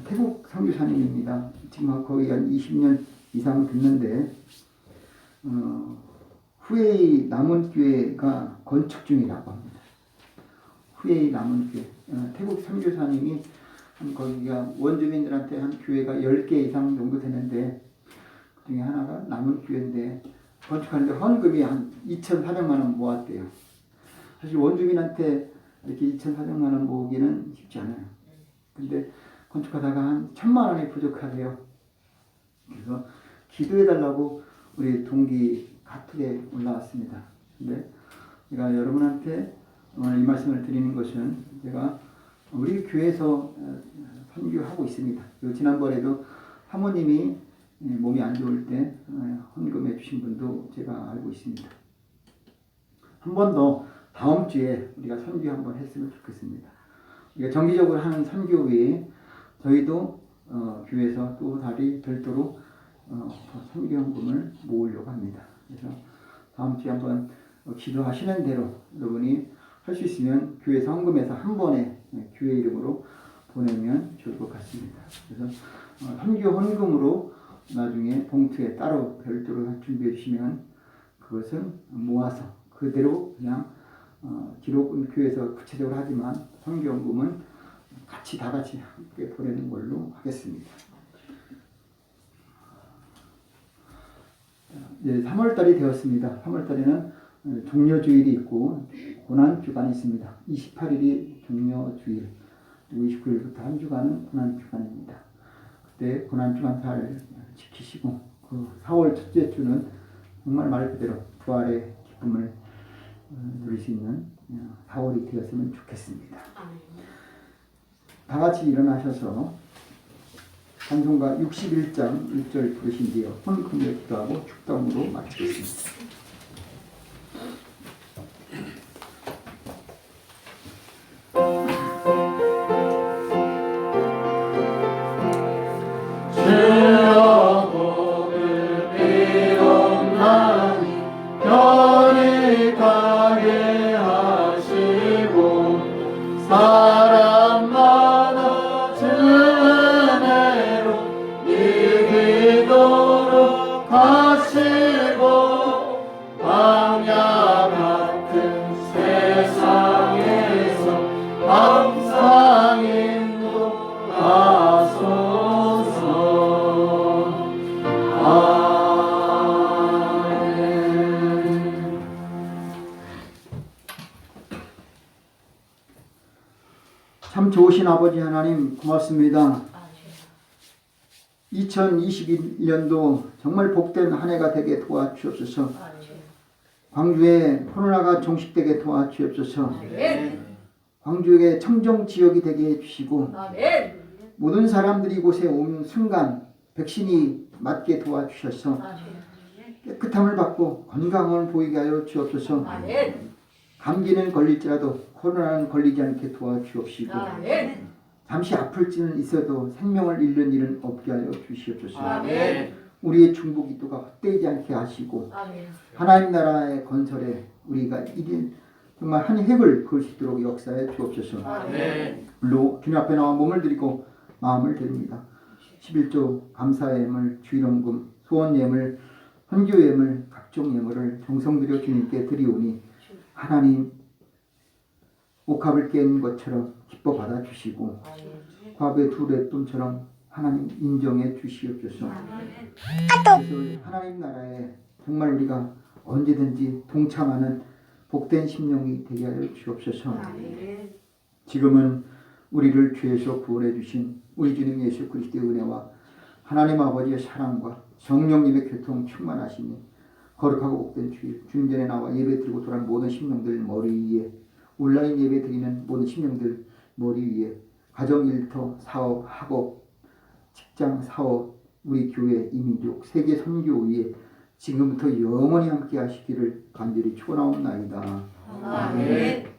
[SPEAKER 1] 태국 선교사님입니다. 지금 거의 한 20년 이상 됐는데 후에이 남원교회가 건축 중이라고 합니다. 후에이 남원교회. 태국 선교사님이 거기가 원주민들한테 한 교회가 10개 이상 정도 되는데 그 중에 하나가 남원교회인데 건축하는데 헌금이 한 2,400만 원 모았대요. 사실 원주민한테 이렇게 2,400만 원 모으기는 쉽지 않아요. 근데 건축하다가 한 1,000만 원이 부족하대요. 그래서 기도해달라고 우리 동기 카톡에 올라왔습니다. 근데 제가 여러분한테 오늘 이 말씀을 드리는 것은 제가 우리 교회에서 선교하고 있습니다. 그리고 지난번에도 사모님이 몸이 안 좋을 때 헌금해 주신 분도 제가 알고 있습니다. 한 번 더 다음 주에 우리가 선교 한번 했으면 좋겠습니다. 우리가 정기적으로 하는 선교 외에 저희도 교회에서 또 다리 별도로 선교 헌금을 모으려고 합니다. 그래서 다음 주에 한번 기도하시는 대로 여러분이 할 수 있으면 교회에서 헌금해서 한 번에 교회 이름으로 보내면 좋을 것 같습니다. 그래서 선교 헌금으로 나중에 봉투에 따로 별도로 준비해 주시면 그것은 모아서 그대로 그냥 기록은 교회에서 구체적으로 하지만 선교 헌금은 같이 다 같이 함께 보내는 걸로 하겠습니다. 이제 3월달이 되었습니다. 3월달에는 종려주일이 있고 고난주간이 있습니다. 28일이 종려주일, 그리고 29일부터 한 주간은 고난주간입니다. 그때 고난주간 잘 지키시고 그 4월 첫째 주는 정말 말 그대로 부활의 기쁨을 누릴 수 있는 4월이 되었으면 좋겠습니다. 다 같이 일어나셔서 찬송가 61장 1절 부르신 뒤에 헌금을 기도하고 축담으로 마치겠습니다. 참 좋으신 아버지 하나님 고맙습니다. 2021년도 정말 복된 한 해가 되게 도와주옵소서. 광주에 코로나가 종식되게 도와주옵소서. 광주에 청정 지역이 되게 해주시고 모든 사람들이 이곳에 오는 순간 백신이 맞게 도와주셔서 깨끗함을 받고 건강을 보이게 하여 주옵소서. 감기는 걸릴지라도 코로나는 걸리지 않게 도와주옵시고 잠시 아플지는 있어도 생명을 잃는 일은 없게 하여 주시옵소서. 우리의 중보기도가 헛되지 않게 하시고 하나님 나라의 건설에 우리가 이길 정말 한 획을 그을 수 있도록 역사해 주옵소서. 물로 주님 앞에 나와 몸을 드리고 마음을 드립니다. 11조 감사의 예물, 주일헌금, 소원 예물, 헌교 예물, 각종 예물을 정성들여 주님께 드리오니 하나님 옥합을 깬 것처럼 기뻐 받아주시고 과부의 두 랫돈처럼 하나님 인정해 주시옵소서. 그래서 하나님 나라에 정말 우리가 언제든지 동참하는 복된 심령이 되게 하여 주옵소서. 지금은 우리를 죄에서 구원해 주신 우리 주님 예수 그리스도의 은혜와 하나님 아버지의 사랑과 성령님의 교통 충만하시니 거룩하고 복된 주일 주님 전에 나와 예배 드리고 돌아온 모든 심령들 머리 위에 온라인 예배 드리는 모든 심령들 머리 위에 가정 일터 사업 학업 직장 사업 우리 교회 이민족 세계 선교 위에 지금부터 영원히 함께 하시기를 간절히 축원하옵나이다.
[SPEAKER 2] 아멘.